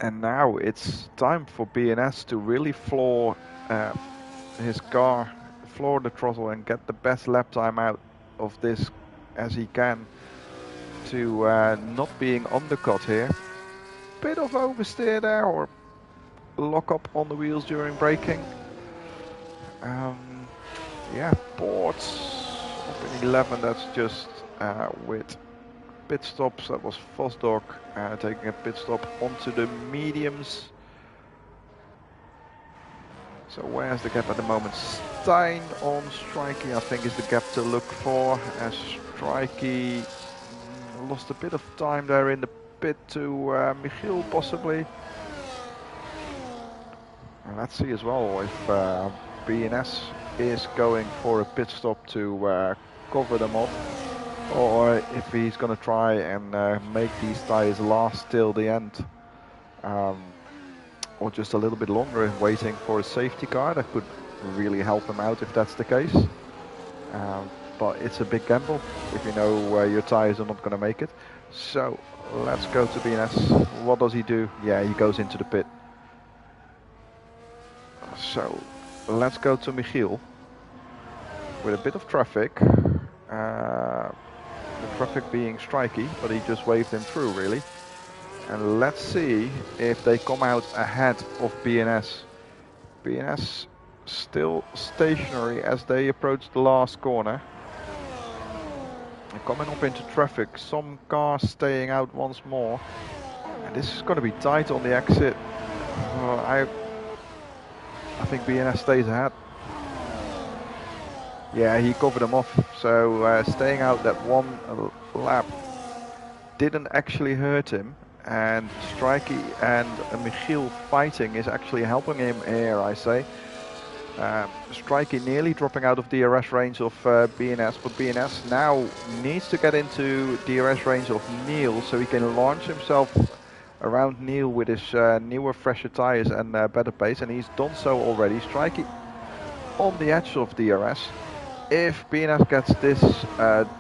And now it's time for BNS to really floor his car, floor the throttle and get the best lap time out of this as he can to not being undercut here. Bit of oversteer there, or lock up on the wheels during braking. Yeah, ports up in 11, that's just with pit stops. That was Vosdorp taking a pit stop onto the mediums. So where's the gap at the moment? Stein on Strikey, I think, is the gap to look for, as Strikey lost a bit of time there in the pit to Michiel possibly. And let's see as well if BNS is going for a pit stop to cover them off, or if he's going to try and make these tyres last till the end, or just a little bit longer waiting for a safety car. That could really help him out if that's the case, but it's a big gamble if you know your tyres are not going to make it. So let's go to BNS. What does he do? Yeah, he goes into the pit. So let's go to Michiel with a bit of traffic. The traffic being Strikey, but he just waved him through really. And let's see if they come out ahead of BNS. BNS still stationary as they approach the last corner. They're coming up into traffic, some cars staying out once more. And this is going to be tight on the exit. I think BNS stays ahead. Yeah, he covered them off, so staying out that one lap didn't actually hurt him, and Strikey and Michiel fighting is actually helping him here, I say. Strikey nearly dropping out of DRS range of BNS, but BNS now needs to get into DRS range of Neil so he can launch himself around Neil with his newer, fresher tyres and better pace, and he's done so already. Strikey on the edge of DRS. if BNS gets this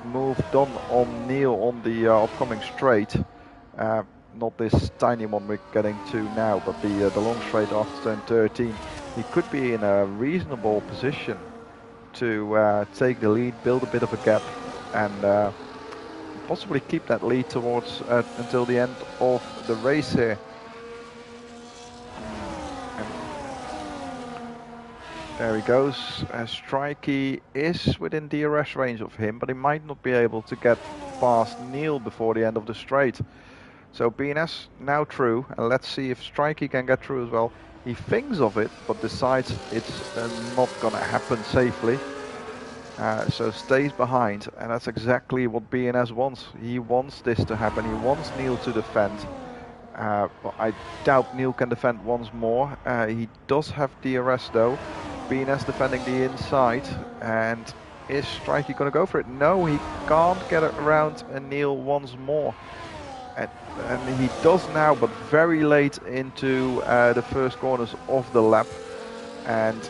move done on Neil on the upcoming straight, not this tiny one we're getting to now, but the long straight after turn 13, he could be in a reasonable position to take the lead, build a bit of a gap, and possibly keep that lead towards until the end of the race here. And there he goes. Strikey is within DRS range of him, but he might not be able to get past Neil before the end of the straight. So BNS now through, and let's see if Strikey can get through as well. He thinks of it, but decides it's not gonna happen safely. So stays behind, and that's exactly what BNS wants. He wants this to happen. He wants Neil to defend. But I doubt Neil can defend once more. He does have DRS though. BNS defending the inside, and is Strikey going to go for it? No, he can't get it around Neil once more. And he does now, but very late into the first corners of the lap. And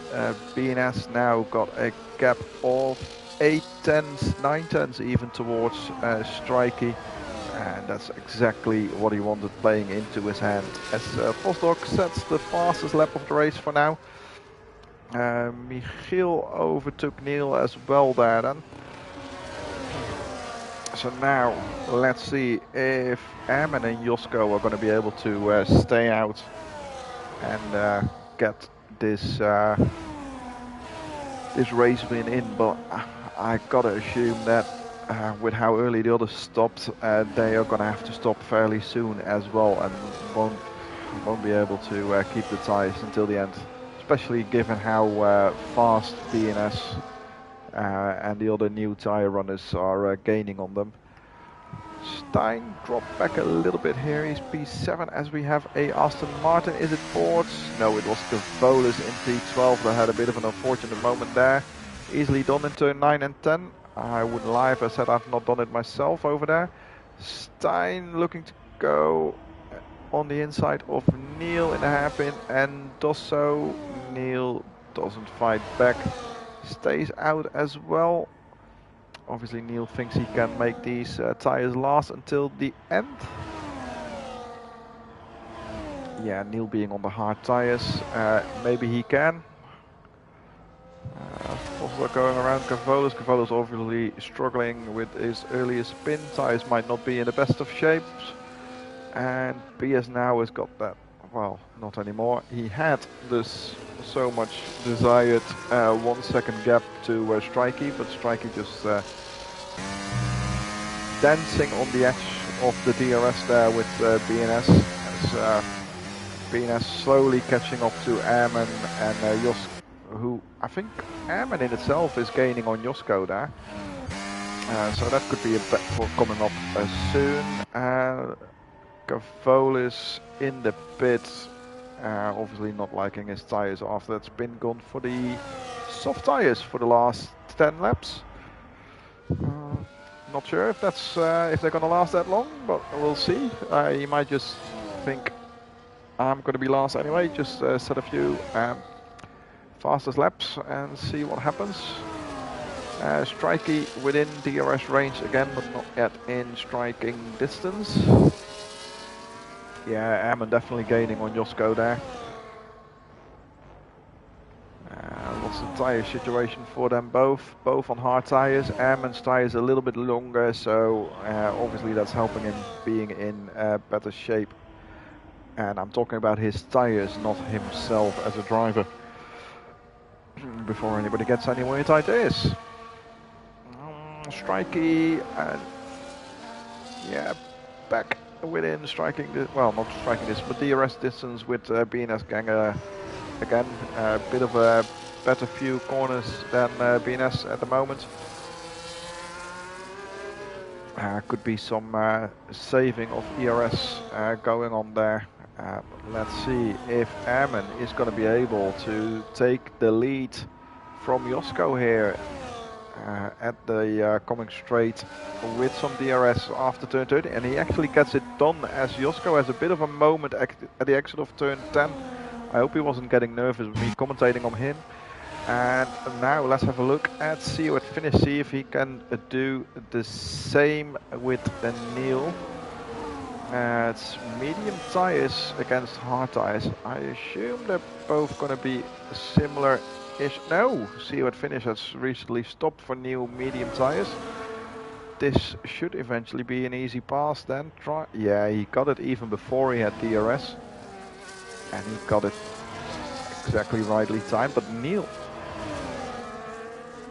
BNS now got a gap of 8 tenths, 9 tenths even towards Strikey. And that's exactly what he wanted, playing into his hand. As Vosdok sets the fastest lap of the race for now. Michiel overtook Neil as well there then. So now let's see if Ammon and Josko are going to be able to stay out and get this this race win in. But I gotta assume that with how early the others stopped, they are going to have to stop fairly soon as well, and won't be able to keep the tyres until the end. Especially given how fast BNS and the other new tyre runners are gaining on them. Stein dropped back a little bit here. He's P7 as we have a Aston Martin. Is it Fords? No, it was Cavolis in P12 that had a bit of an unfortunate moment there. Easily done in turn 9 and 10. I wouldn't lie if I said I've not done it myself over there. Stein looking to go on the inside of Neil in the hairpin and does so. Neil doesn't fight back, stays out as well. Obviously Neil thinks he can make these tyres last until the end. Yeah, Neil being on the hard tyres, maybe he can. Also going around Cavolis. Cavolis obviously struggling with his earlier spin. Tyres might not be in the best of shapes. And BS now has got that, well, not anymore. He had this so much desired 1 second gap to Strikey, but Strikey just dancing on the edge of the DRS there with BNS. As BNS slowly catching up to Ammon and Josko, who I think Ammon in itself is gaining on Josko there. So that could be a bet for coming up soon. Cavolis in the pit, obviously not liking his tyres after that spin, gone for the soft tyres for the last 10 laps. Not sure if that's if they're gonna last that long, but we'll see. He might just think I'm gonna be last anyway, just set a few fastest laps and see what happens. Strikey within DRS range again, but not yet in striking distance. Yeah, Ammon definitely gaining on Josko there. What's the tyre situation for them both? Both on hard tyres. Ammon's tyres a little bit longer, so obviously that's helping him being in better shape. And I'm talking about his tyres, not himself as a driver. Before anybody gets anywhere with ideas. Strikey, yeah, back within striking, well, not striking this, but DRS distance with BNS Ganger again. A bit of a better few corners than BNS at the moment. Could be some saving of ERS going on there. Let's see if Ammon is going to be able to take the lead from Josko here at the coming straight with some DRS after turn 30, and he actually gets it done as Josko has a bit of a moment at the exit of turn 10. I hope he wasn't getting nervous with me commentating on him. And now let's have a look at Seo at finish, see if he can do the same with Neil. It's medium tires against hard tires. I assume they're both going to be similar-ish. No, Seo at finish has recently stopped for Neil medium tires. This should eventually be an easy pass then. Yeah, he got it even before he had DRS. And he got it exactly rightly timed, but Neil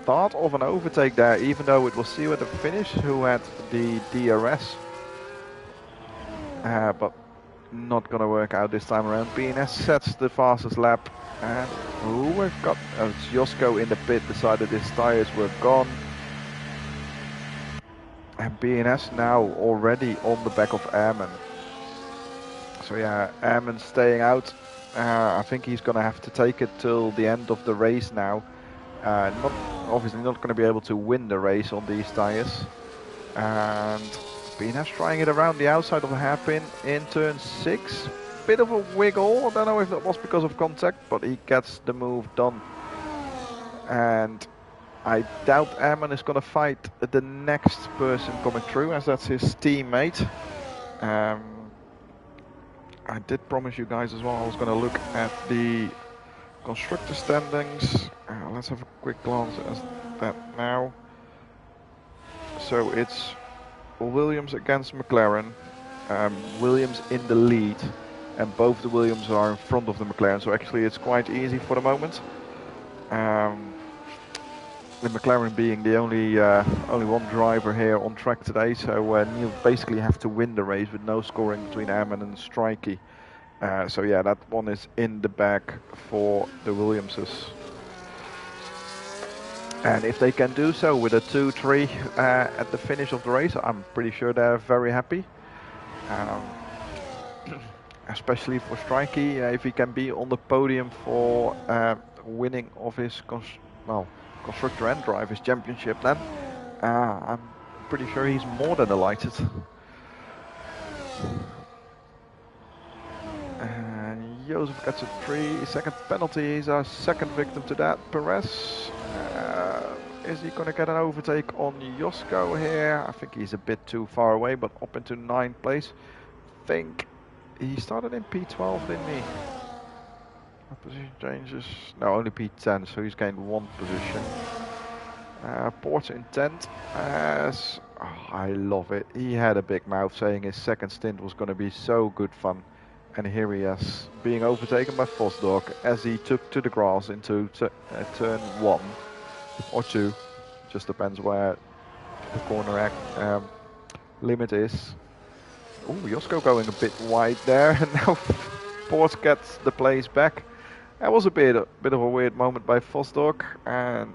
thought of an overtake there, even though it was Seo at the finish who had the DRS. But not gonna work out this time around. BNS sets the fastest lap, and we've got Josko in the pit decided his tires were gone. And BNS now already on the back of Airman. So yeah, Airman staying out. I think he's gonna have to take it till the end of the race now. Obviously not going to be able to win the race on these tires. And BNS trying it around the outside of the hairpin in turn 6. Bit of a wiggle. I don't know if that was because of contact, but he gets the move done. And I doubt Airman is going to fight the next person coming through, as that's his teammate. I did promise you guys as well I was going to look at the constructor standings. Let's have a quick glance at that now. So it's Williams against McLaren. Williams in the lead, and both the Williams are in front of the McLaren. So actually, it's quite easy for the moment. The McLaren being the only one driver here on track today. So Neil basically have to win the race with no scoring between Airman and Strikey. So yeah, that one is in the bag for the Williamses. And if they can do so with a 2-3 at the finish of the race, I'm pretty sure they're very happy. Especially for Strikey, if he can be on the podium for winning of his constructor and drivers championship, then I'm pretty sure he's more than delighted. Joseph gets a 3-second penalty. He's our second victim to that. Perez, is he going to get an overtake on Josko here? I think he's a bit too far away, but up into 9th place. I think he started in P12, didn't he? Position changes. No, only P10, so he's gained 1 position. Porter in 10th. I love it. He had a big mouth saying his second stint was going to be so good fun. And here he is, being overtaken by Vosdorp as he took to the grass into turn 1 or 2. Just depends where the corner limit is. Ooh, Josko going a bit wide there. And now Port gets the place back. That was a bit of a weird moment by Vosdorp, and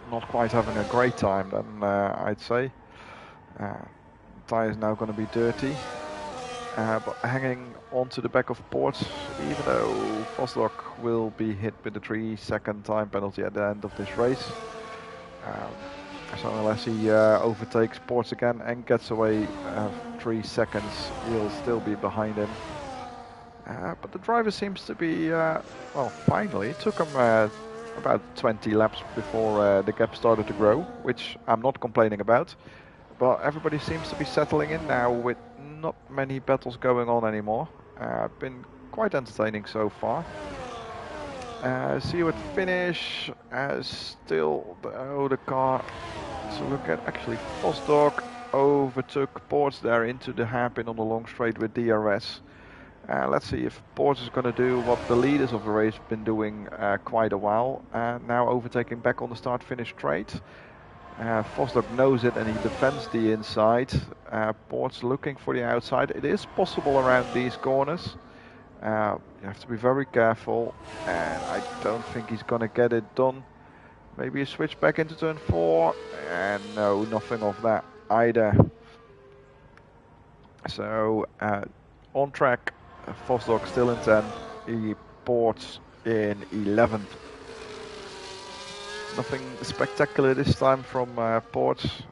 not quite having a great time then, I'd say. Tyre's now going to be dirty. But hanging onto the back of Port, even though Vosdorp will be hit with a 3-second time penalty at the end of this race. So unless he overtakes Port again and gets away 3 seconds, he'll still be behind him. But the driver seems to be, well, finally, it took him about 20 laps before the gap started to grow, which I'm not complaining about. But everybody seems to be settling in now with not many battles going on anymore. Been quite entertaining so far. See you at finish. Still the car to look at. Actually, Vosdorp overtook Ports there into the hairpin on the long straight with DRS. Let's see if Ports is going to do what the leaders of the race have been doing quite a while. Now overtaking back on the start-finish straight. Vosdorp knows it and he defends the inside. Port's looking for the outside. It is possible around these corners. You have to be very careful, and I don't think he's going to get it done. Maybe a switch back into turn 4, and no, nothing of that either. So on track, Vosdorp still in 10, he Ports in 11th. Nothing spectacular this time from Ports,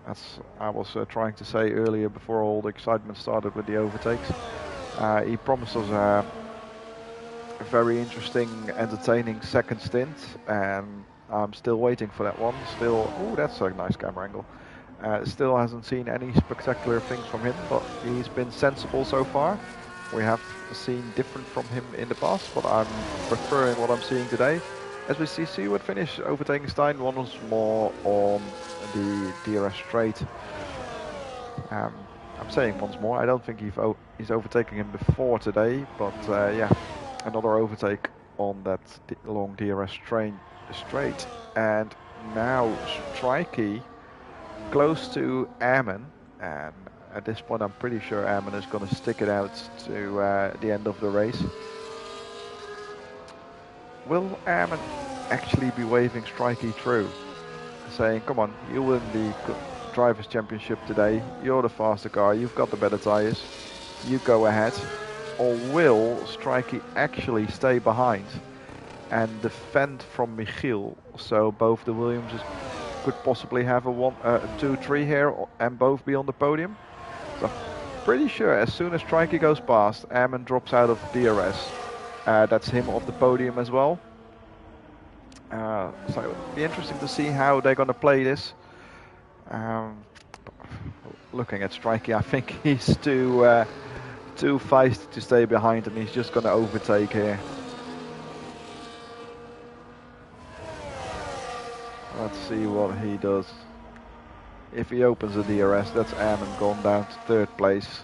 as I was trying to say earlier before all the excitement started with the overtakes. He promised us a very interesting, entertaining second stint, and I'm still waiting for that one. Still, oh, that's a nice camera angle. Still hasn't seen any spectacular things from him, but he's been sensible so far. We have seen different from him in the past, but I'm preferring what I'm seeing today. As we see Seward finish overtaking Stein once more on the DRS straight. I'm saying once more, I don't think he's overtaking him before today, but yeah, another overtake on that long DRS straight. And now Strikey close to Ammon, and at this point I'm pretty sure Ammon is going to stick it out to the end of the race. Will Ammon actually be waving Strikey through, saying, come on, you win the Drivers' Championship today, you're the faster car, you've got the better tyres, you go ahead? Or will Strikey actually stay behind and defend from Michiel, so both the Williamses could possibly have a 2-3 here and both be on the podium? So I'm pretty sure as soon as Strikey goes past, Ammon drops out of DRS. That's him off the podium as well. So it'll be interesting to see how they're going to play this. Looking at Strikey, I think he's too feisty to stay behind, and he's just going to overtake here. Let's see what he does. If he opens the DRS, that's Ammon gone down to third place.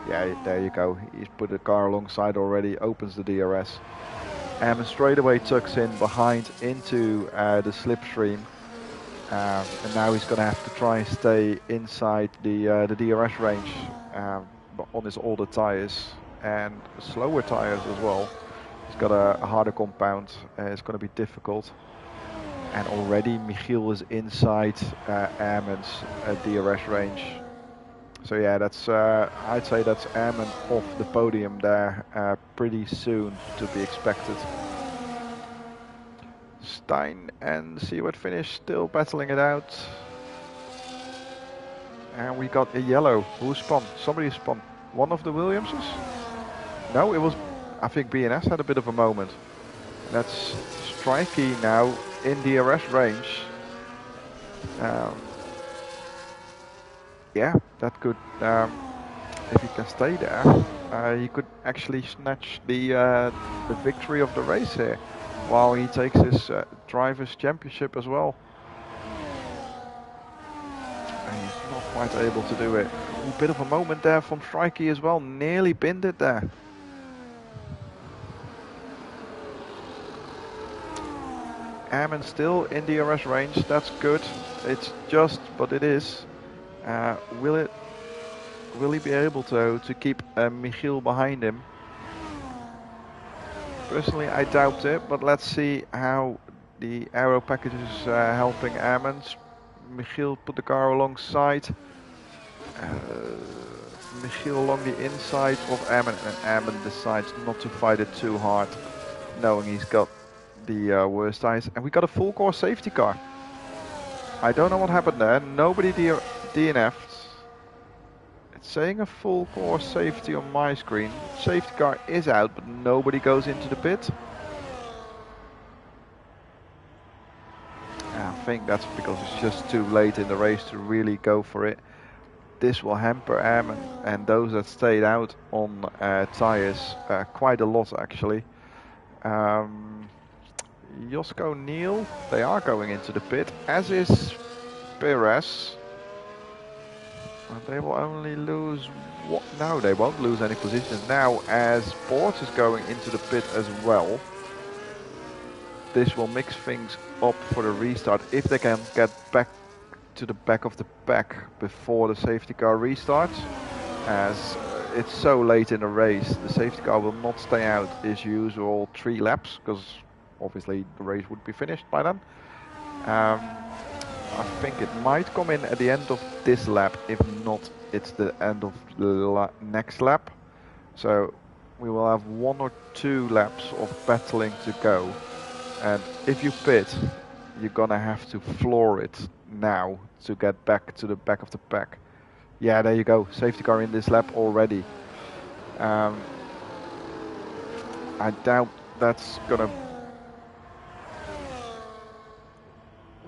Yeah, there you go. He's put the car alongside already, opens the DRS. Ammon straight away tucks in behind into the slipstream. And now he's going to have to try and stay inside the DRS range on his older tyres and slower tyres as well. He's got a harder compound. It's going to be difficult. And already Michiel is inside Ammon's DRS range. So yeah, that's I'd say that's Ammon off the podium there pretty soon to be expected. Stein and Seward finish still battling it out. And we got a yellow. Who spun? Somebody spun. One of the Williamses? No, it was, I think BNS had a bit of a moment. That's Strikey now in DRS range. Yeah, that could, if he can stay there, he could actually snatch the victory of the race here, while he takes his Drivers' Championship as well. And he's not quite able to do it. A bit of a moment there from Strikey as well, nearly binned it there. Ammon still in DRS range, that's good. It's just, but it is. Will he be able to keep Michiel behind him? Personally, I doubt it, but let's see how the aero package is helping Ammon. Michiel put the car alongside. Michiel along the inside of Ammon, and Ammon decides not to fight it too hard, knowing he's got the worst tyres. And we got a full course safety car. I don't know what happened there. Nobody DNF'd. It's saying a full course safety on my screen. Safety car is out, but nobody goes into the pit. I think that's because it's just too late in the race to really go for it. This will hamper Ammon and those that stayed out on tyres quite a lot actually. Josko Neal, they are going into the pit, as is Perez. They will only lose what? No, they won't lose any positions now, as Ports is going into the pit as well. This will mix things up for the restart if they can get back to the back of the pack before the safety car restarts. As it's so late in the race, the safety car will not stay out as usual 3 laps, because obviously the race would be finished by then. I think it might come in at the end of this lap. If not, it's the end of the next lap. So we will have 1 or 2 laps of battling to go. And if you pit, you're gonna have to floor it now to get back to the back of the pack. Yeah, there you go. Safety car in this lap already. I doubt that's gonna...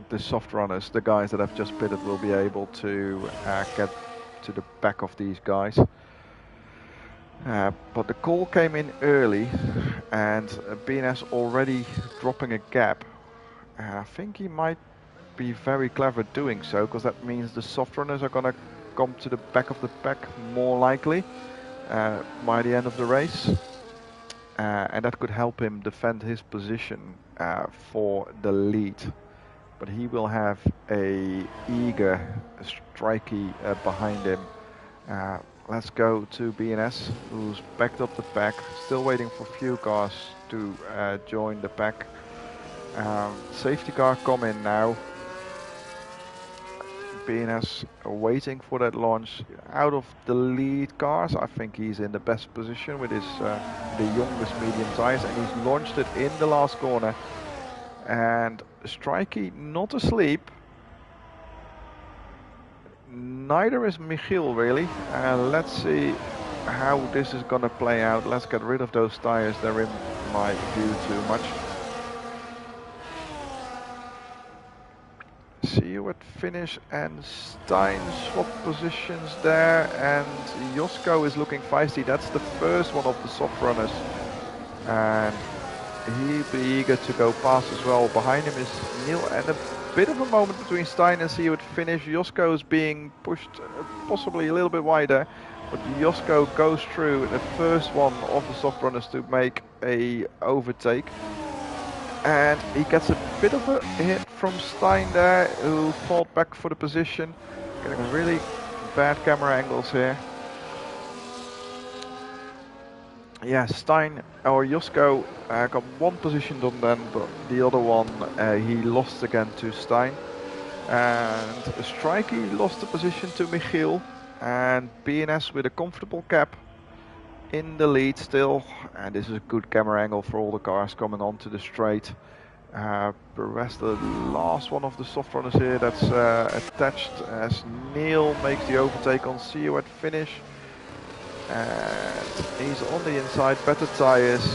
The soft runners, the guys that I've just pitted, will be able to get to the back of these guys. But the call came in early, and BNS already dropping a gap. I think he might be very clever doing so, because that means the soft runners are going to come to the back of the pack more likely by the end of the race. And that could help him defend his position for the lead. But he will have a eager Strikey behind him. Let's go to BNS, who's backed up the pack, still waiting for few cars to join the pack. Safety car come in now. BNS waiting for that launch. Out of the lead cars, I think he's in the best position with his the youngest medium tires, and he's launched it in the last corner. And Strikey not asleep. Neither is Michiel really. Let's see how this is gonna play out. Let's get rid of those tires, they're in my view too much. See you at finish, and Stein swap positions there, and Josko is looking feisty. That's the first one of the soft runners, and he'll be eager to go past as well. Behind him is Neil, and a bit of a moment between Stein and See you at finish. Josko is being pushed possibly a little bit wider, but Josko goes through the first one of the soft runners to make a overtake. And he gets a bit of a hit from Stein there, who fought back for the position. Getting really bad camera angles here. Yeah, Stein or Josko got one position done then, but the other one he lost again to Stein. And Strikey lost the position to Michiel, and BNS with a comfortable cap in the lead still. And this is a good camera angle for all the cars coming onto the straight. Perez, the last one of the soft runners here, that's attached as Neil makes the overtake on See you at finish. And he's on the inside, better tires,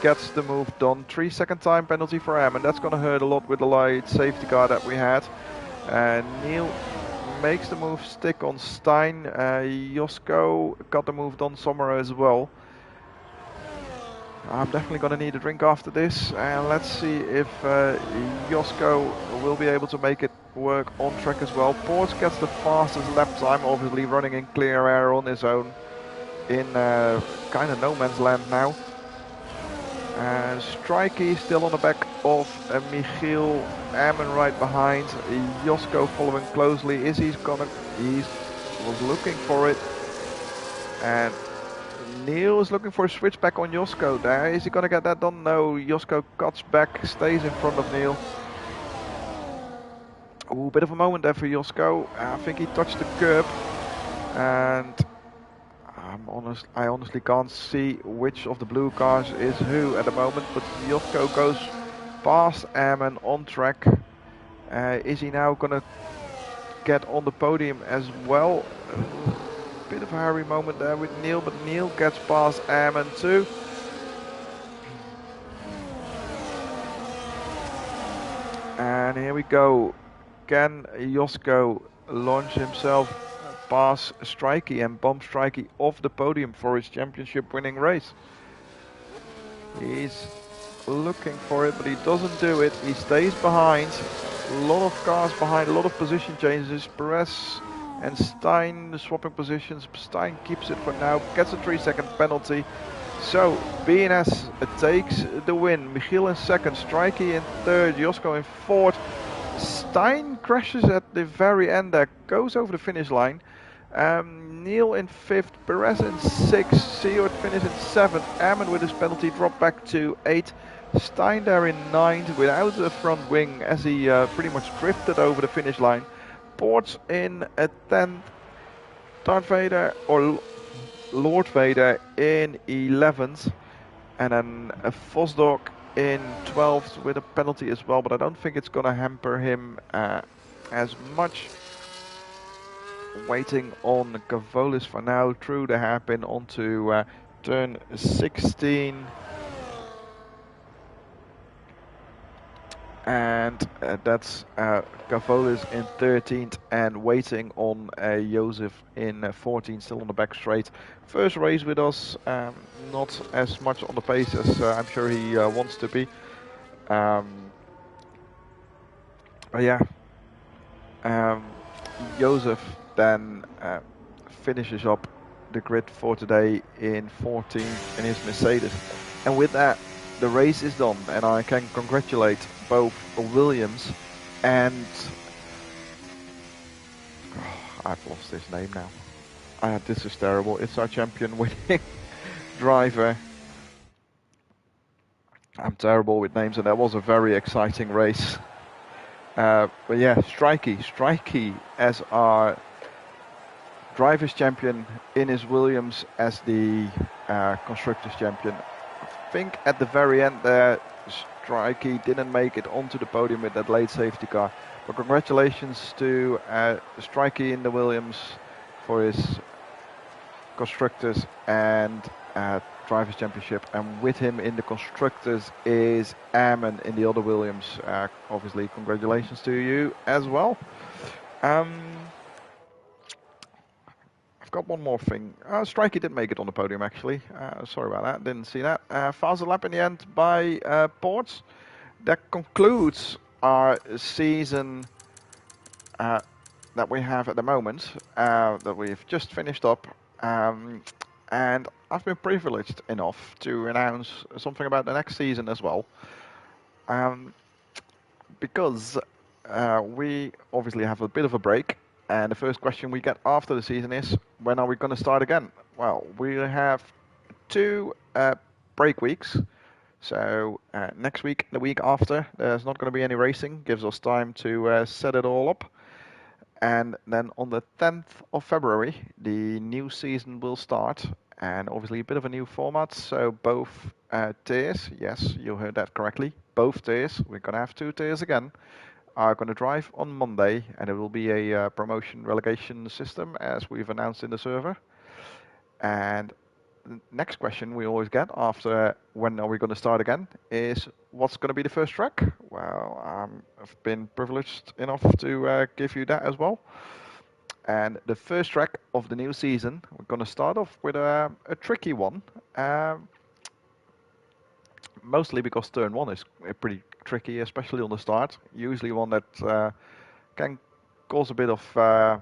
gets the move done. 3-second time penalty for him, and that's going to hurt a lot with the light safety car that we had. And Neil makes the move stick on Stein. Josko got the move done somewhere as well. I'm definitely going to need a drink after this, and let's see if Josko will be able to make it work on track as well. Ports gets the fastest lap time, obviously running in clear air on his own in kind of no man's land now. And Strikey still on the back of Michiel, Ammon right behind, Josko following closely. He's was looking for it, and Neil is looking for a switch back on Josko there. Is he going to get that done? No, Josko cuts back, stays in front of Neil. Ooh, bit of a moment there for Josko. I think he touched the curb, and I honestly can't see which of the blue cars is who at the moment, but Josko goes past Ammon on track. Is he now going to get on the podium as well? Bit of a hurry moment there with Neil, but Neil gets past Ammon too. And here we go. Can Josko launch himself past Strikey and bump Strikey off the podium for his championship winning race? He's looking for it, but he doesn't do it. He stays behind. A lot of cars behind, a lot of position changes. Perez and Stein swapping positions. Stein keeps it for now, gets a 3-second penalty. So BNS takes the win. Michiel in second, Strikey in third, Josko in fourth. Stein crashes at the very end there, goes over the finish line. Neil in fifth, Perez in sixth, See you at finish in seventh. Ammon with his penalty dropped back to eighth. Stein there in ninth without a front wing as he pretty much drifted over the finish line. Ports in a 10th, Darth Vader or Lord Vader in 11th, and then a Vosdog in 12th with a penalty as well, but I don't think it's going to hamper him as much. Waiting on Cavolis for now, through the hairpin onto turn 16. And that's Cavolis in 13th and waiting on Joseph in 14th, still on the back straight. First race with us, not as much on the pace as I'm sure he wants to be. But yeah, Joseph then finishes up the grid for today in 14th in his Mercedes. And with that, the race is done, and I can congratulate both Williams and I've lost his name now. This is terrible. It's our champion winning driver. I'm terrible with names, and that was a very exciting race. But yeah, Strikey as our drivers champion, Ines Williams as the constructors champion. I think at the very end there, Strikey didn't make it onto the podium with that late safety car. But congratulations to Strikey in the Williams for his constructors and drivers championship, and with him in the constructors is Ammon in the other Williams. Obviously, congratulations to you as well. I've got one more thing. Strikey didn't make it on the podium actually. Sorry about that. Didn't see that. Faster lap in the end by Ports. That concludes our season that we have at the moment, that we've just finished up. And I've been privileged enough to announce something about the next season as well. Because we obviously have a bit of a break. And the first question we get after the season is, when are we going to start again? Well, we have 2 break weeks. So next week, the week after, there's not going to be any racing. Gives us time to set it all up. And then on the 10th of February, the new season will start. And obviously a bit of a new format. So both tiers, yes, you heard that correctly. Both tiers, we're going to have 2 tiers again, are going to drive on Monday. And it will be a promotion relegation system as we've announced in the server. And the next question we always get after when are we going to start again is, what's going to be the first track? Well, I've been privileged enough to give you that as well. And the first track of the new season, we're going to start off with a tricky one. Mostly because turn 1 is pretty tricky, especially on the start. Usually one that can cause a bit of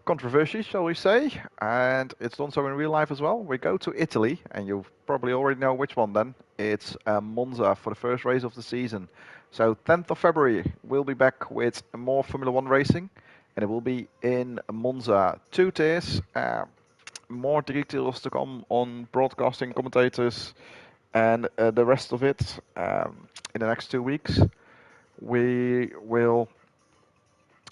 controversy, shall we say, and it's done so in real life as well. We go to Italy, and you probably already know which one then. It's Monza for the first race of the season. So 10th of February, we'll be back with more Formula 1 racing, and it will be in Monza. 2 tiers, more details to come on broadcasting, commentators, and the rest of it in the next 2 weeks. We will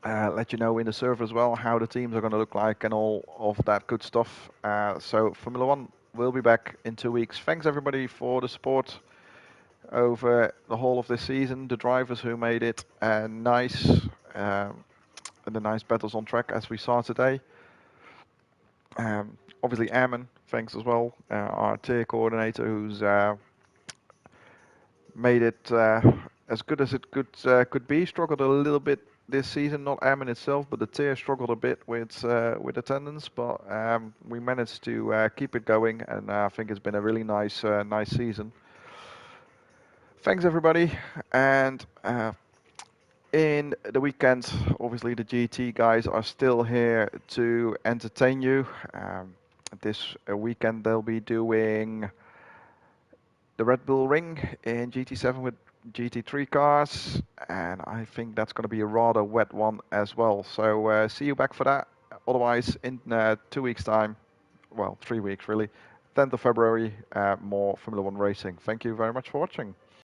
let you know in the server as well how the teams are going to look like and all of that good stuff. So Formula 1 will be back in 2 weeks. Thanks everybody for the support over the whole of this season. The drivers who made it nice, and the nice battles on track as we saw today. Obviously Ammon, thanks as well, our tier coordinator, who's made it as good as it could be. Struggled a little bit this season, not Ammon itself, but the tier struggled a bit with attendance. But we managed to keep it going, and I think it's been a really nice season. Thanks everybody, and in the weekend, obviously the GT guys are still here to entertain you. This weekend they'll be doing the Red Bull Ring in GT7 with GT3 cars, and I think that's going to be a rather wet one as well. So see you back for that. Otherwise, in 2 weeks' time, well, 3 weeks really, 10th of February, more Formula 1 racing. Thank you very much for watching.